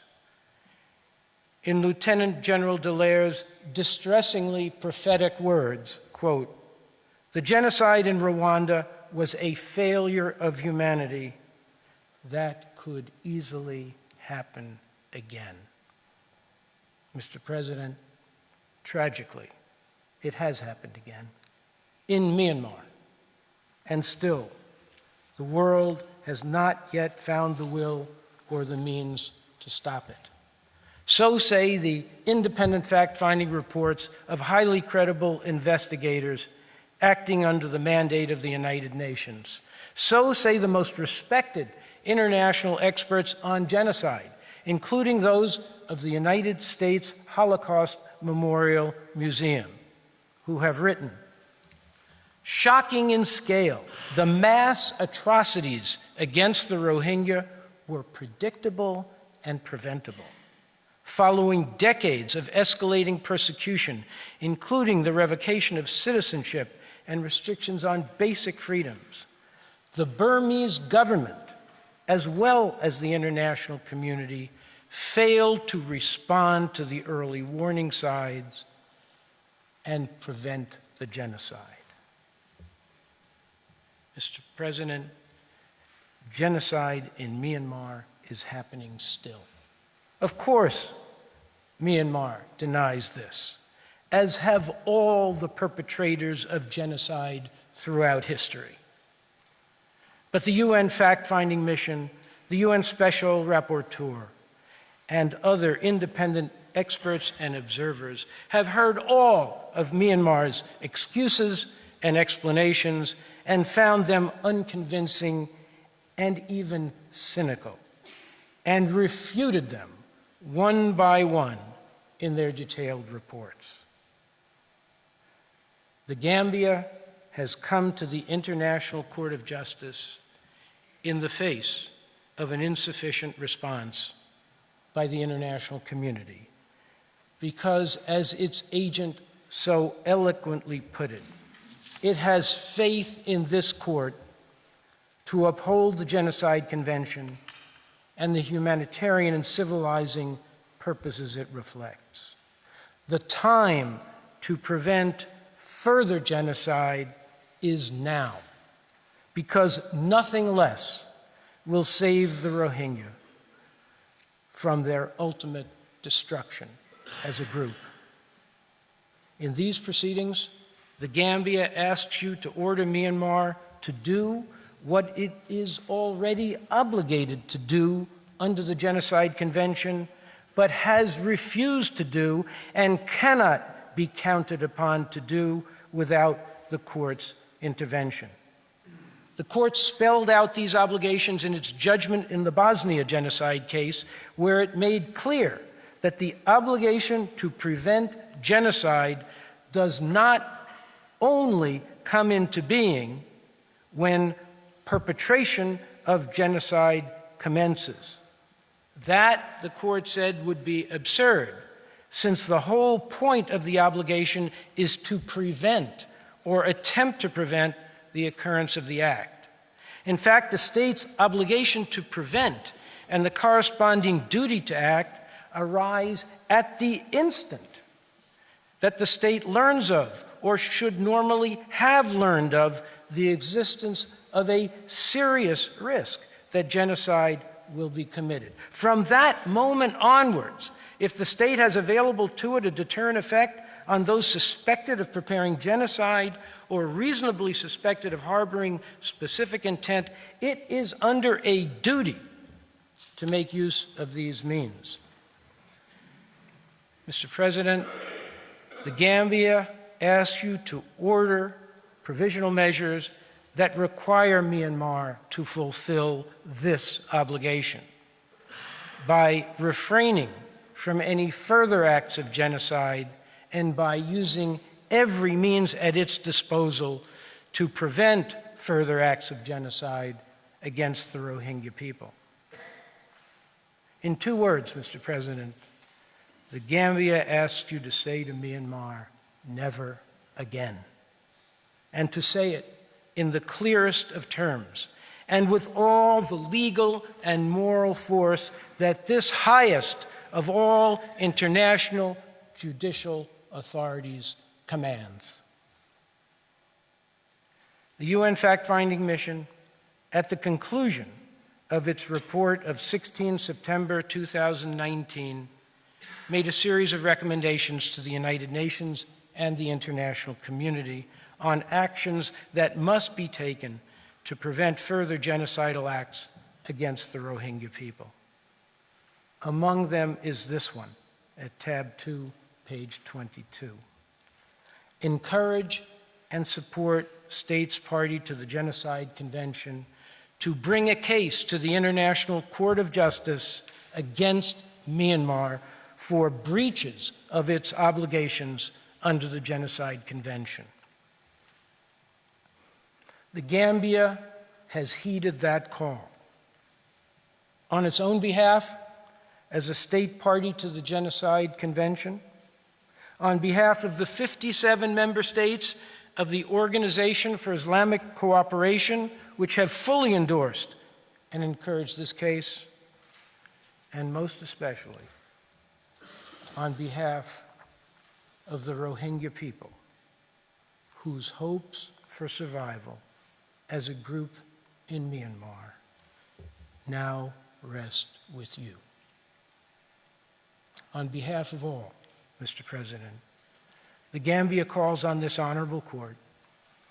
In Lieutenant General Dallaire's distressingly prophetic words, quote, "The genocide in Rwanda was a failure of humanity that could easily happen again." Mr. President, tragically, it has happened again in Myanmar, and still, the world has not yet found the will or the means to stop it. So say the independent fact-finding reports of highly credible investigators acting under the mandate of the United Nations. So say the most respected international experts on genocide, including those of the United States Holocaust Memorial Museum, who have written, shocking in scale, the mass atrocities against the Rohingya were predictable and preventable. Following decades of escalating persecution, including the revocation of citizenship and restrictions on basic freedoms, the Burmese government, as well as the international community, failed to respond to the early warning signs and prevent the genocide. Mr. President, genocide in Myanmar is happening still. Of course, Myanmar denies this, as have all the perpetrators of genocide throughout history. But the UN fact-finding mission, the UN Special Rapporteur, and other independent experts and observers have heard all of Myanmar's excuses and explanations and found them unconvincing and even cynical, and refuted them one by one in their detailed reports. The Gambia has come to the International Court of Justice in the face of an insufficient response by the international community, because, as its agent so eloquently put it, it has faith in this court to uphold the Genocide Convention and the humanitarian and civilizing purposes it reflects. The time to prevent further genocide is now, because nothing less will save the Rohingya from their ultimate destruction as a group. In these proceedings, the Gambia asks you to order Myanmar to do what it is already obligated to do under the Genocide Convention, but has refused to do and cannot be counted upon to do without the court's intervention. The court spelled out these obligations in its judgment in the Bosnia genocide case, where it made clear that the obligation to prevent genocide does not only come into being when perpetration of genocide commences. That, the court said, would be absurd, since the whole point of the obligation is to prevent or attempt to prevent the occurrence of the act. In fact, the state's obligation to prevent and the corresponding duty to act arise at the instant that the state learns of, or should normally have learned of, the existence of a serious risk that genocide will be committed. From that moment onwards, if the state has available to it a deterrent effect on those suspected of preparing genocide or reasonably suspected of harboring specific intent, it is under a duty to make use of these means. Mr. President, the Gambia asks you to order provisional measures that require Myanmar to fulfill this obligation by refraining from any further acts of genocide and by using every means at its disposal to prevent further acts of genocide against the Rohingya people. In 2 words, Mr. President, the Gambia asks you to say to Myanmar, never again, and to say it in the clearest of terms, and with all the legal and moral force that this highest of all international judicial authorities commands. The UN fact-finding mission, at the conclusion of its report of 16 September 2019, made a series of recommendations to the United Nations and the international community on actions that must be taken to prevent further genocidal acts against the Rohingya people. Among them is this one, at tab 2, page 22. Encourage and support states party to the Genocide Convention to bring a case to the International Court of Justice against Myanmar for breaches of its obligations under the Genocide Convention. The Gambia has heeded that call. On its own behalf, as a state party to the Genocide Convention, on behalf of the 57 member states of the Organization for Islamic Cooperation, which have fully endorsed and encouraged this case, and most especially on behalf of the Rohingya people, whose hopes for survival as a group in Myanmar now rest with you. On behalf of all, Mr. President, the Gambia calls on this honorable court,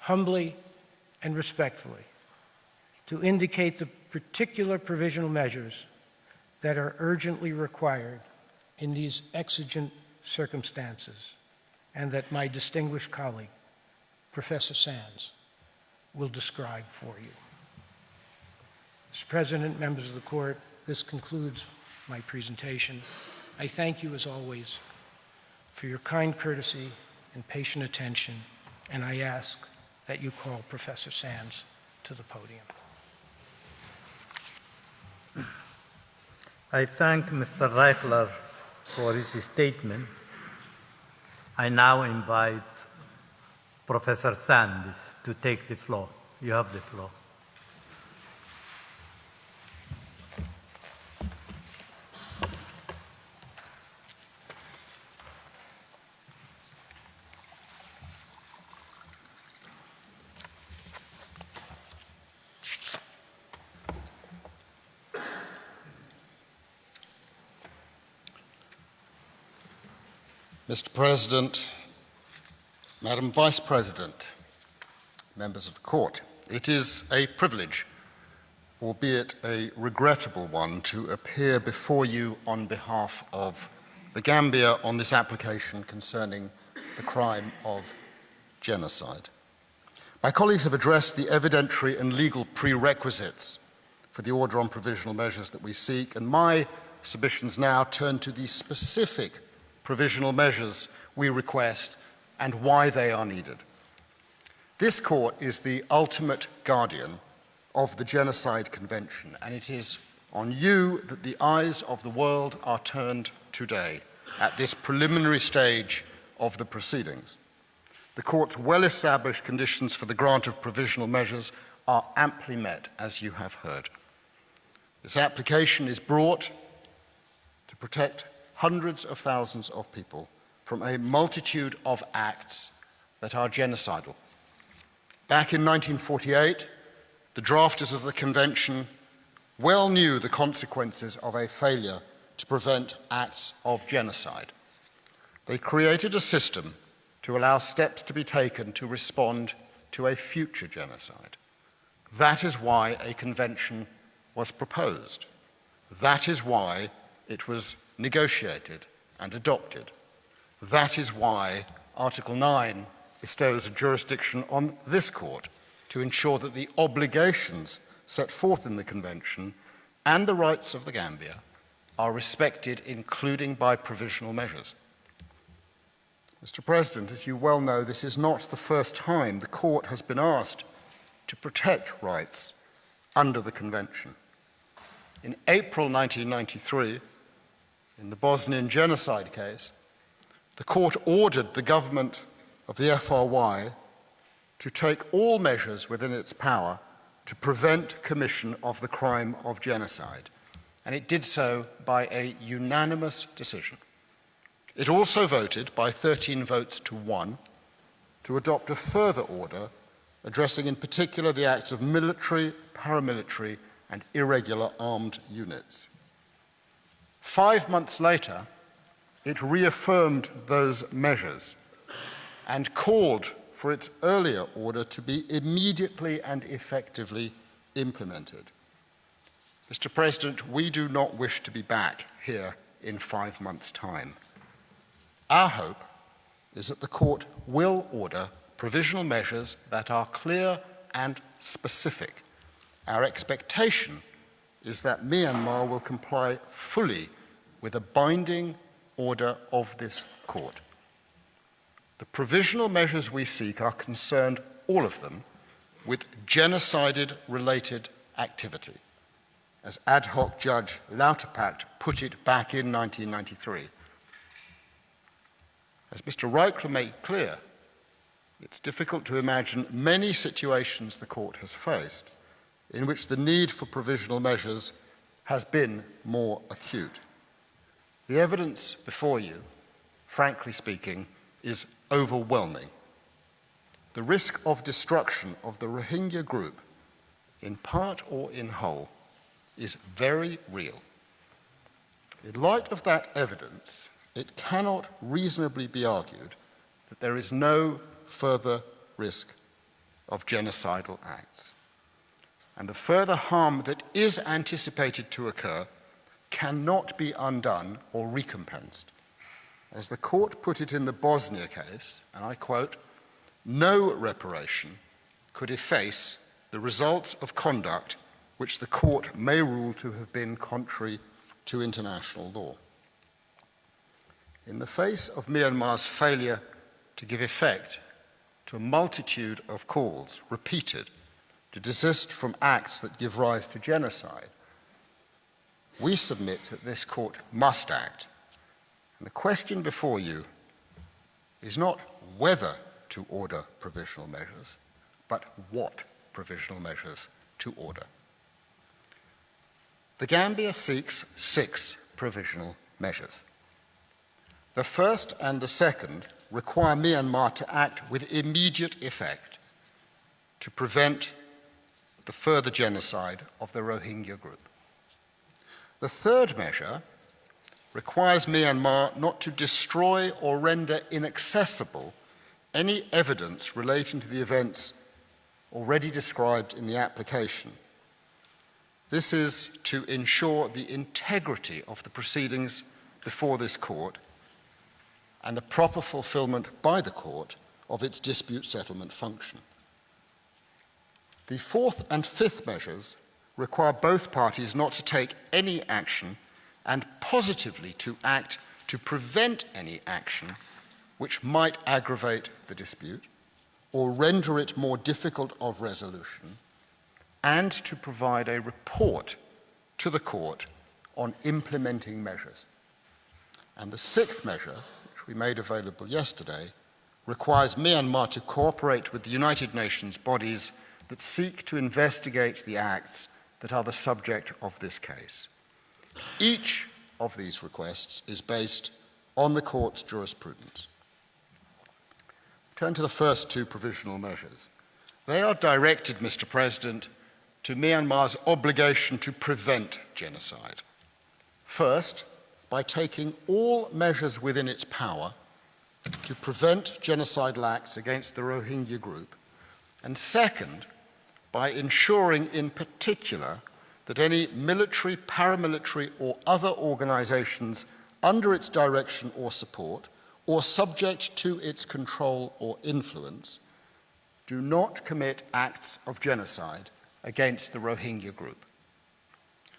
humbly and respectfully, to indicate the particular provisional measures that are urgently required in these exigent circumstances, and that my distinguished colleague, Professor Sands, will describe for you. Mr. President, members of the court, this concludes my presentation. I thank you, as always, for your kind courtesy and patient attention, and I ask that you call Professor Sands to the podium. I thank Mr. Reichler for his statement. I now invite Professor Sands to take the floor. You have the floor. Mr. President, Madam Vice President, members of the Court, it is a privilege, albeit a regrettable one, to appear before you on behalf of the Gambia on this application concerning the crime of genocide. My colleagues have addressed the evidentiary and legal prerequisites for the order on provisional measures that we seek, and my submissions now turn to the specific provisional measures we request and why they are needed. This court is the ultimate guardian of the Genocide Convention, and it is on you that the eyes of the world are turned today at this preliminary stage of the proceedings. The court's well-established conditions for the grant of provisional measures are amply met, as you have heard. This application is brought to protect hundreds of thousands of people from a multitude of acts that are genocidal. Back in 1948, the drafters of the convention well knew the consequences of a failure to prevent acts of genocide. They created a system to allow steps to be taken to respond to a future genocide. That is why a convention was proposed. That is why it was negotiated and adopted. That is why Article 9 bestows a jurisdiction on this court to ensure that the obligations set forth in the Convention and the rights of the Gambia are respected, including by provisional measures. Mr. President, as you well know, this is not the first time the court has been asked to protect rights under the Convention. In April 1993, in the Bosnian genocide case, the court ordered the government of the FRY to take all measures within its power to prevent commission of the crime of genocide, and it did so by a unanimous decision. It also voted by 13 votes to 1 to adopt a further order addressing in particular the acts of military, paramilitary, and irregular armed units. 5 months later, it reaffirmed those measures and called for its earlier order to be immediately and effectively implemented. Mr. President, we do not wish to be back here in 5 months' time. Our hope is that the court will order provisional measures that are clear and specific. Our expectation is that Myanmar will comply fully with a binding order of this court. The provisional measures we seek are concerned, all of them, with genocided-related activity, as ad hoc Judge Lauterpacht put it back in 1993. As Mr. Reichler made clear, it's difficult to imagine many situations the court has faced in which the need for provisional measures has been more acute. The evidence before you, frankly speaking, is overwhelming. The risk of destruction of the Rohingya group, in part or in whole, is very real. In light of that evidence, it cannot reasonably be argued that there is no further risk of genocidal acts. And the further harm that is anticipated to occur cannot be undone or recompensed. As the court put it in the Bosnia case, and I quote, "No reparation could efface the results of conduct which the court may rule to have been contrary to international law." In the face of Myanmar's failure to give effect to a multitude of calls, repeated, to desist from acts that give rise to genocide, we submit that this court must act. And the question before you is not whether to order provisional measures, but what provisional measures to order. The Gambia seeks 6 provisional measures. The first and the second require Myanmar to act with immediate effect to prevent the further genocide of the Rohingya group. The third measure requires Myanmar not to destroy or render inaccessible any evidence relating to the events already described in the application. This is to ensure the integrity of the proceedings before this court and the proper fulfillment by the court of its dispute settlement function. The fourth and fifth measures require both parties not to take any action and positively to act to prevent any action which might aggravate the dispute or render it more difficult of resolution, and to provide a report to the court on implementing measures. And the sixth measure, which we made available yesterday, requires Myanmar to cooperate with the United Nations bodies that seek to investigate the acts that are the subject of this case. Each of these requests is based on the court's jurisprudence. Turn to the first 2 provisional measures. They are directed, Mr. President, to Myanmar's obligation to prevent genocide. First, by taking all measures within its power to prevent genocidal acts against the Rohingya group, and second, by ensuring in particular that any military, paramilitary, or other organizations under its direction or support, or subject to its control or influence, do not commit acts of genocide against the Rohingya group.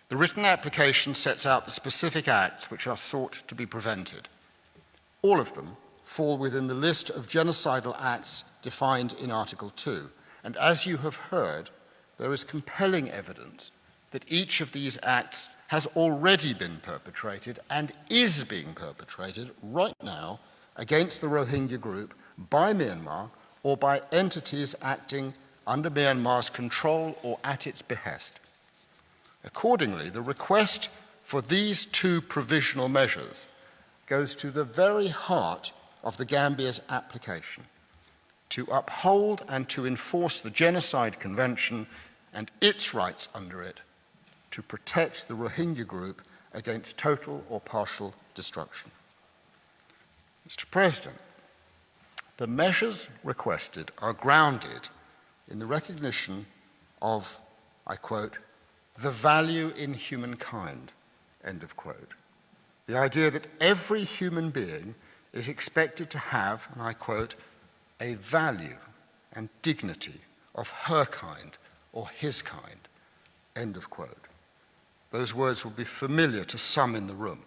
The written application sets out the specific acts which are sought to be prevented. All of them fall within the list of genocidal acts defined in Article 2, and as you have heard, there is compelling evidence that each of these acts has already been perpetrated and is being perpetrated right now against the Rohingya group by Myanmar or by entities acting under Myanmar's control or at its behest. Accordingly, the request for these 2 provisional measures goes to the very heart of the Gambia's application, to uphold and to enforce the Genocide Convention and its rights under it, to protect the Rohingya group against total or partial destruction. Mr. President, the measures requested are grounded in the recognition of, I quote, the value in humankind, end of quote. The idea that every human being is expected to have, and I quote, a value and dignity of her kind or his kind, end of quote. Those words will be familiar to some in the room.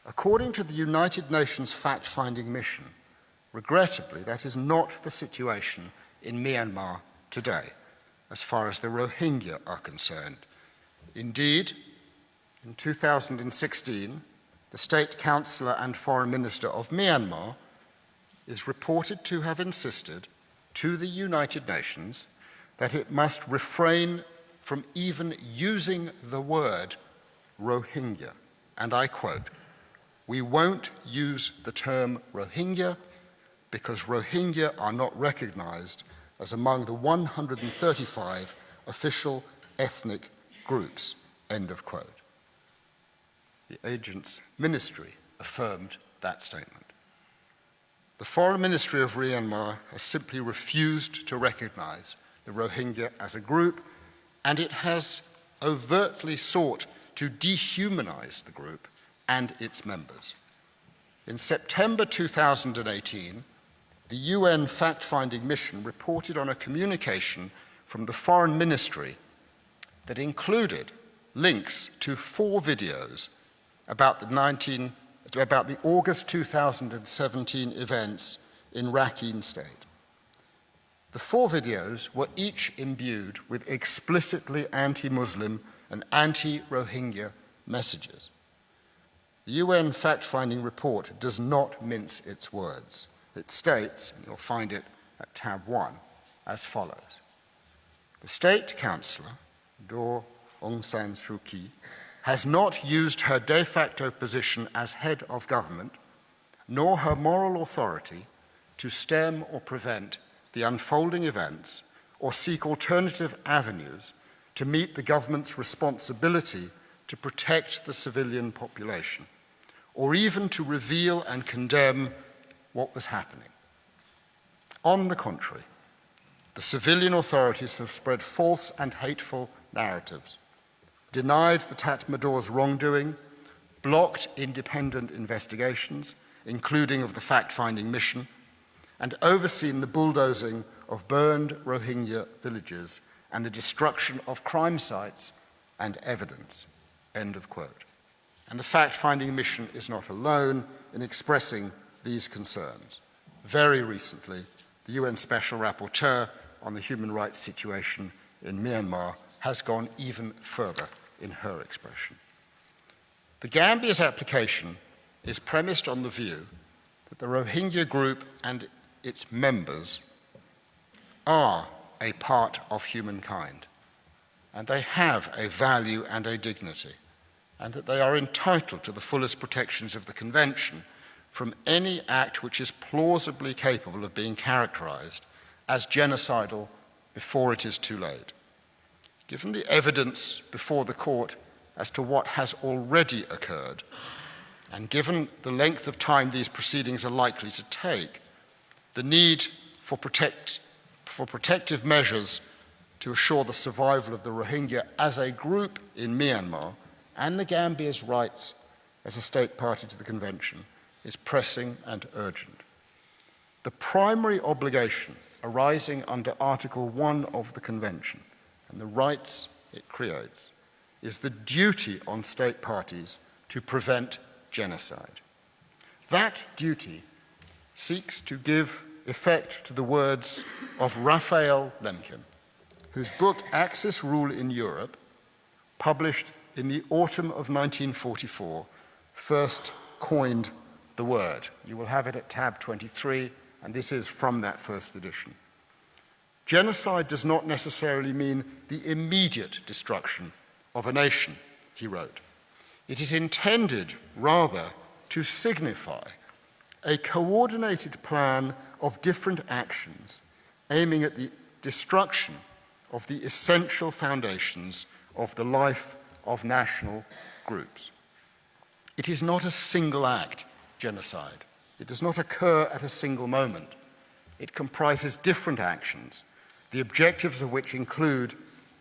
According to the United Nations fact-finding mission, regrettably, that is not the situation in Myanmar today, as far as the Rohingya are concerned. Indeed, in 2016, the State Councillor and Foreign Minister of Myanmar is reported to have insisted to the United Nations that it must refrain from even using the word Rohingya. And I quote, "We won't use the term Rohingya because Rohingya are not recognized as among the 135 official ethnic groups," end of quote. The agent's ministry affirmed that statement. The Foreign Ministry of Myanmar has simply refused to recognize the Rohingya as a group, and it has overtly sought to dehumanize the group and its members. In September 2018, the UN fact-finding mission reported on a communication from the Foreign Ministry that included links to 4 videos about the August 2017 events in Rakhine State. The 4 videos were each imbued with explicitly anti-Muslim and anti-Rohingya messages. The UN fact-finding report does not mince its words. It states, and you'll find it at tab 1, as follows. The State Councillor, Daw Aung San Suu Kyi, has not used her de facto position as head of government, nor her moral authority, to stem or prevent the unfolding events or seek alternative avenues to meet the government's responsibility to protect the civilian population, or even to reveal and condemn what was happening. On the contrary, the civilian authorities have spread false and hateful narratives, denied the Tatmadaws' wrongdoing, blocked independent investigations, including of the fact-finding mission, and overseen the bulldozing of burned Rohingya villages and the destruction of crime sites and evidence, end of quote. And the fact-finding mission is not alone in expressing these concerns. Very recently, the UN Special Rapporteur on the human rights situation in Myanmar has gone even further in her expression. The Gambia's application is premised on the view that the Rohingya group and its members are a part of humankind, and they have a value and a dignity, and that they are entitled to the fullest protections of the Convention from any act which is plausibly capable of being characterized as genocidal before it is too late. Given the evidence before the court as to what has already occurred, and given the length of time these proceedings are likely to take, the need for protective measures to assure the survival of the Rohingya as a group in Myanmar and the Gambia's rights as a state party to the Convention is pressing and urgent. The primary obligation arising under Article 1 of the Convention and the rights it creates is the duty on state parties to prevent genocide. That duty seeks to give effect to the words of Raphael Lemkin, whose book Axis Rule in Europe, published in the autumn of 1944, first coined the word. You will have it at tab 23, and this is from that first edition. Genocide does not necessarily mean the immediate destruction of a nation, he wrote. It is intended, rather, to signify a coordinated plan of different actions aiming at the destruction of the essential foundations of the life of national groups. It is not a single act, genocide. It does not occur at a single moment. It comprises different actions, the objectives of which include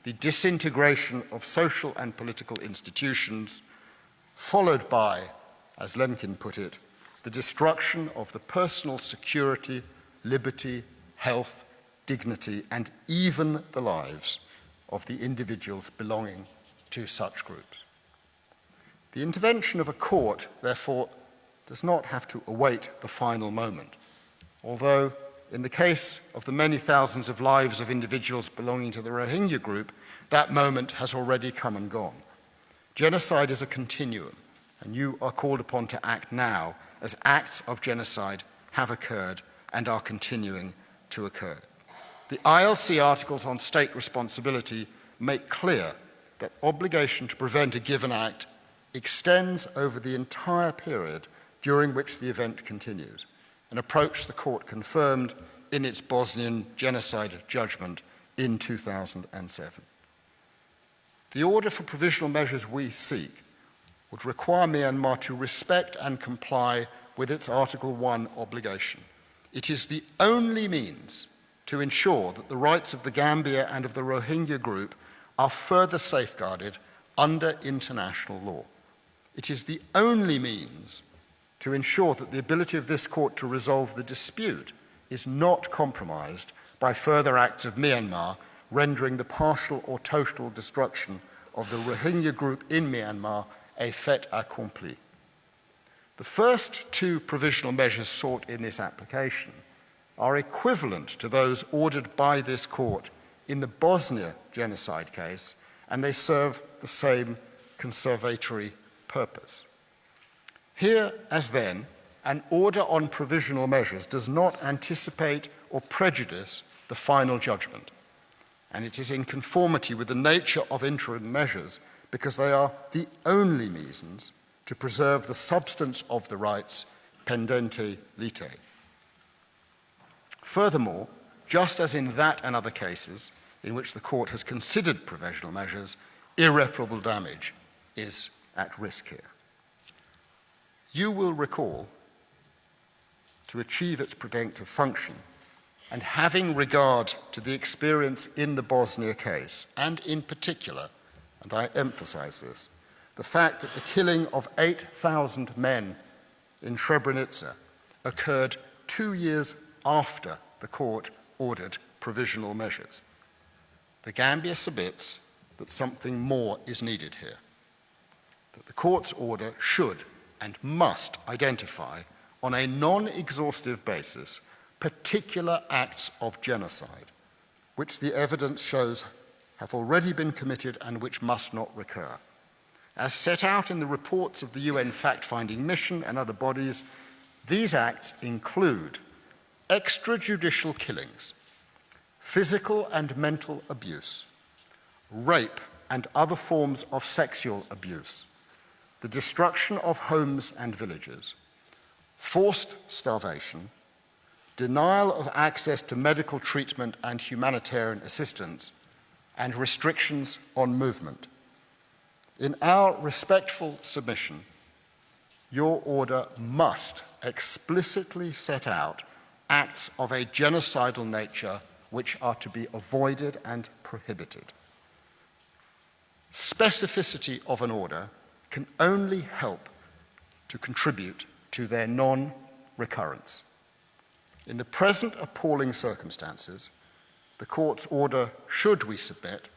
the disintegration of social and political institutions, followed by, as Lemkin put it, the destruction of the personal security, liberty, health, dignity, and even the lives of the individuals belonging to such groups. The intervention of a court, therefore, does not have to await the final moment, although in the case of the many thousands of lives of individuals belonging to the Rohingya group, that moment has already come and gone. Genocide is a continuum, and you are called upon to act now as acts of genocide have occurred and are continuing to occur. The ILC articles on state responsibility make clear that obligation to prevent a given act extends over the entire period during which the event continues, an approach the court confirmed in its Bosnian genocide judgment in 2007. The order for provisional measures we seek would require Myanmar to respect and comply with its Article 1 obligation. It is the only means to ensure that the rights of the Gambia and of the Rohingya group are further safeguarded under international law. It is the only means to ensure that the ability of this court to resolve the dispute is not compromised by further acts of Myanmar, rendering the partial or total destruction of the Rohingya group in Myanmar a fait accompli. The first two provisional measures sought in this application are equivalent to those ordered by this court in the Bosnia genocide case, and they serve the same conservatory purpose. Here, as then, an order on provisional measures does not anticipate or prejudice the final judgment, and it is in conformity with the nature of interim measures because they are the only means to preserve the substance of the rights pendente lite. Furthermore, just as in that and other cases in which the court has considered provisional measures, irreparable damage is at risk here. You will recall, to achieve its protective function, and having regard to the experience in the Bosnia case, and in particular, and I emphasize this, the fact that the killing of 8,000 men in Srebrenica occurred 2 years after the court ordered provisional measures. The Gambia submits that something more is needed here, that the court's order should and must identify on a non-exhaustive basis particular acts of genocide, which the evidence shows have already been committed and which must not recur. As set out in the reports of the UN fact-finding mission and other bodies, these acts include extrajudicial killings, physical and mental abuse, rape and other forms of sexual abuse, the destruction of homes and villages, forced starvation, denial of access to medical treatment and humanitarian assistance, and restrictions on movement. In our respectful submission, your order must explicitly set out acts of a genocidal nature which are to be avoided and prohibited. Specificity of an order can only help to contribute to their non-recurrence. In the present appalling circumstances, the court's order, should we submit,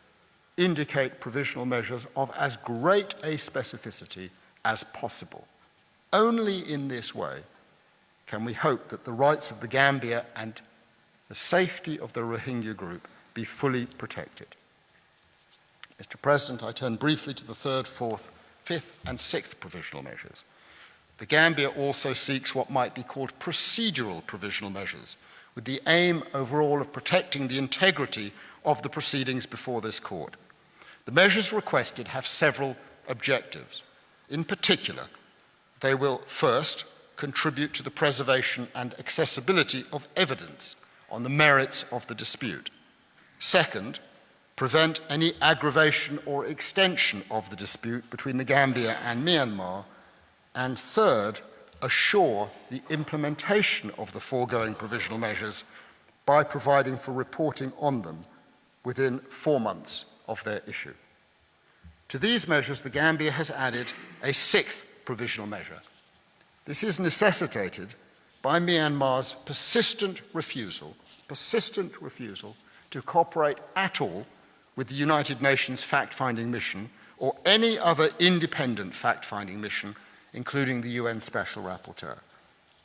indicate provisional measures of as great a specificity as possible. Only in this way can we hope that the rights of the Gambia and the safety of the Rohingya group be fully protected. Mr. President, I turn briefly to the third, fourth, fifth, and sixth provisional measures. The Gambia also seeks what might be called procedural provisional measures, with the aim overall of protecting the integrity of the proceedings before this court. The measures requested have several objectives. In particular, they will first contribute to the preservation and accessibility of evidence on the merits of the dispute. Second, prevent any aggravation or extension of the dispute between the Gambia and Myanmar. And third, assure the implementation of the foregoing provisional measures by providing for reporting on them within 4 months of their issue. To these measures, the Gambia has added a sixth provisional measure. This is necessitated by Myanmar's persistent refusal persistent refusal to cooperate at all with the United Nations fact-finding mission or any other independent fact-finding mission, including the UN Special Rapporteur.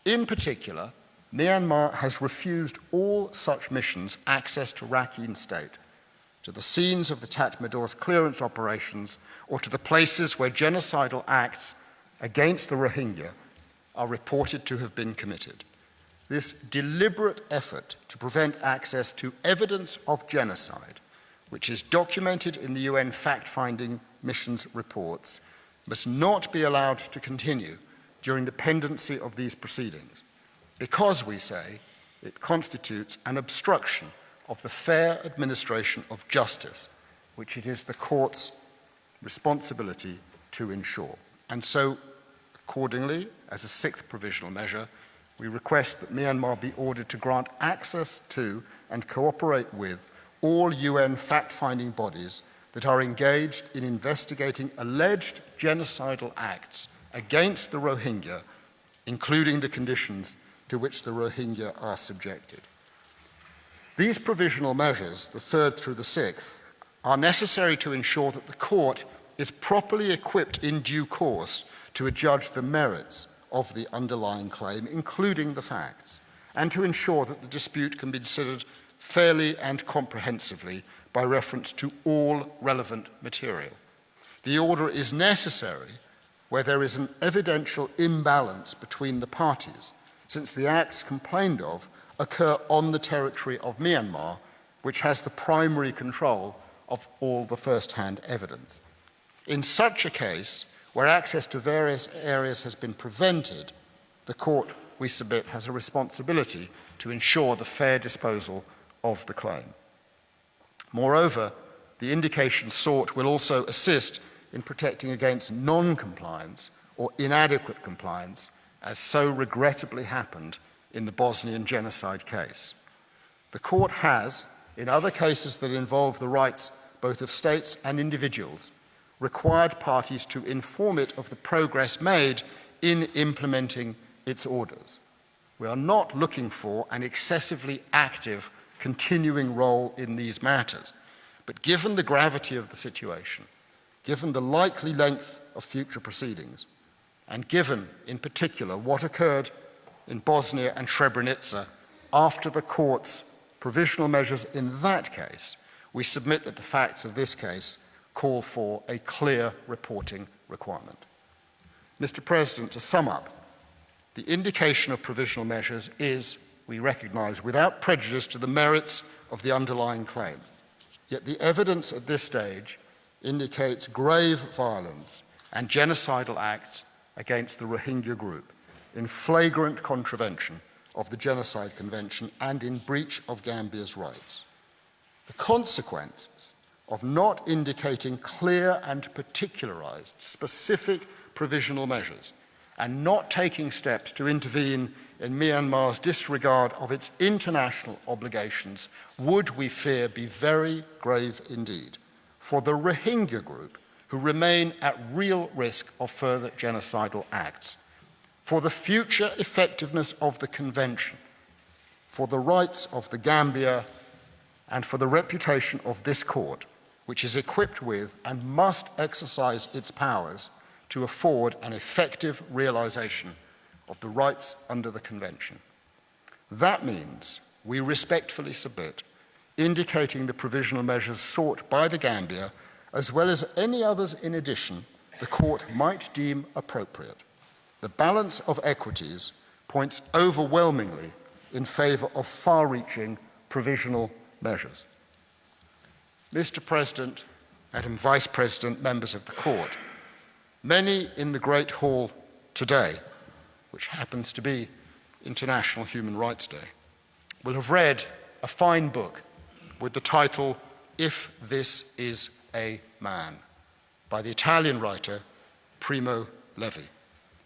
In particular, Myanmar has refused all such missions access to Rakhine State, to the scenes of the Tatmadaws clearance operations, or to the places where genocidal acts against the Rohingya are reported to have been committed. This deliberate effort to prevent access to evidence of genocide, which is documented in the UN fact-finding mission's reports, must not be allowed to continue during the pendency of these proceedings, because, we say, it constitutes an obstruction of the fair administration of justice, which it is the court's responsibility to ensure. And so, accordingly, as a sixth provisional measure, we request that Myanmar be ordered to grant access to and cooperate with all UN fact-finding bodies that are engaged in investigating alleged genocidal acts against the Rohingya, including the conditions to which the Rohingya are subjected. These provisional measures, the third through the sixth, are necessary to ensure that the court is properly equipped in due course to adjudge the merits of the underlying claim, including the facts, and to ensure that the dispute can be considered fairly and comprehensively by reference to all relevant material. The order is necessary where there is an evidential imbalance between the parties, since the acts complained of occur on the territory of Myanmar, which has the primary control of all the first-hand evidence. In such a case, where access to various areas has been prevented, the court, we submit, has a responsibility to ensure the fair disposal of the claim. Moreover, the indication sought will also assist in protecting against non-compliance or inadequate compliance, as so regrettably happened in the Bosnian genocide case. The court has, in other cases that involve the rights both of states and individuals, required parties to inform it of the progress made in implementing its orders. We are not looking for an excessively active, continuing role in these matters, but given the gravity of the situation, given the likely length of future proceedings, and given, in particular, what occurred in Bosnia and Srebrenica after the court's provisional measures in that case, we submit that the facts of this case call for a clear reporting requirement. Mr. President, to sum up, the indication of provisional measures is, we recognise, without prejudice to the merits of the underlying claim. Yet the evidence at this stage indicates grave violence and genocidal acts against the Rohingya group in flagrant contravention of the Genocide Convention and in breach of Gambia's rights. The consequences of not indicating clear and particularized specific provisional measures and not taking steps to intervene in Myanmar's disregard of its international obligations would, we fear, be very grave indeed for the Rohingya group, who remain at real risk of further genocidal acts, for the future effectiveness of the Convention, for the rights of the Gambia, and for the reputation of this court, which is equipped with and must exercise its powers to afford an effective realization of the rights under the Convention. That means we respectfully submit indicating the provisional measures sought by the Gambia, as well as any others in addition the court might deem appropriate. The balance of equities points overwhelmingly in favour of far-reaching provisional measures. Mr. President, Madam Vice President, members of the Court, many in the Great Hall today, which happens to be International Human Rights Day, will have read a fine book with the title, If This Is a Man, by the Italian writer Primo Levi.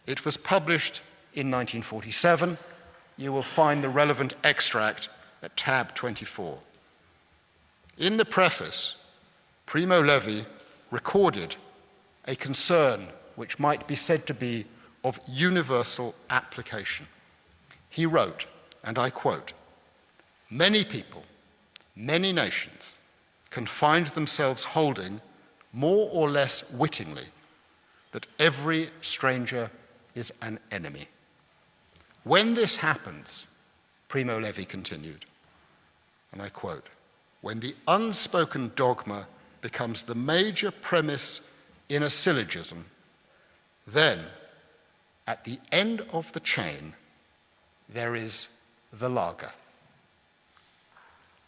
It was published in 1947. You will find the relevant extract at tab 24. In the preface, Primo Levi recorded a concern which might be said to be of universal application. He wrote, and I quote, Many people, many nations can find themselves holding, more or less wittingly, that every stranger is an enemy. When this happens, Primo Levi continued, and I quote, when the unspoken dogma becomes the major premise in a syllogism, then, at the end of the chain, there is the laga.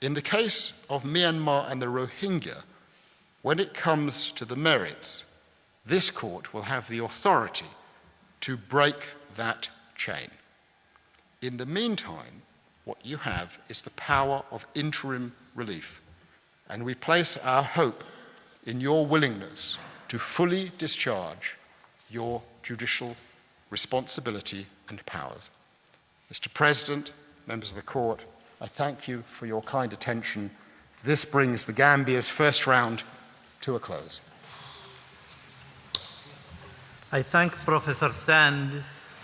In the case of Myanmar and the Rohingya, when it comes to the merits, this court will have the authority to break that chain. In the meantime, what you have is the power of interim relief, and we place our hope in your willingness to fully discharge your judicial responsibility and powers. Mr. President, members of the court, I thank you for your kind attention. This brings the Gambia's first round to a close. I thank Professor Sandys.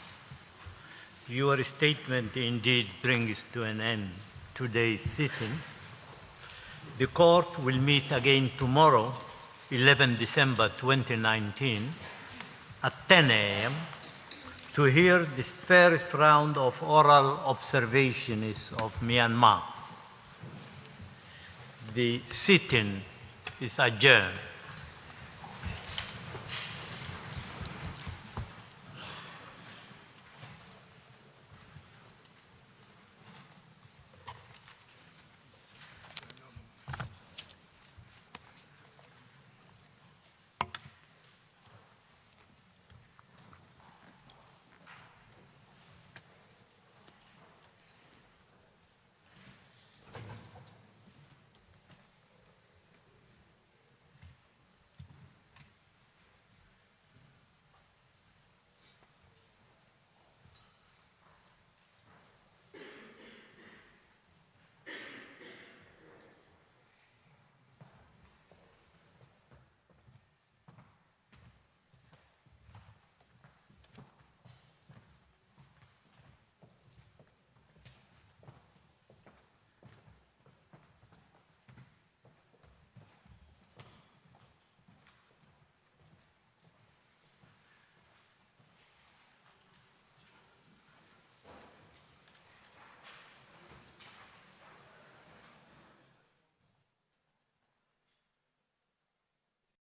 Your statement indeed brings to an end today's sitting. The court will meet again tomorrow, 11 December 2019, at 10 a.m. to hear this first round of oral observations of Myanmar. The sitting is adjourned.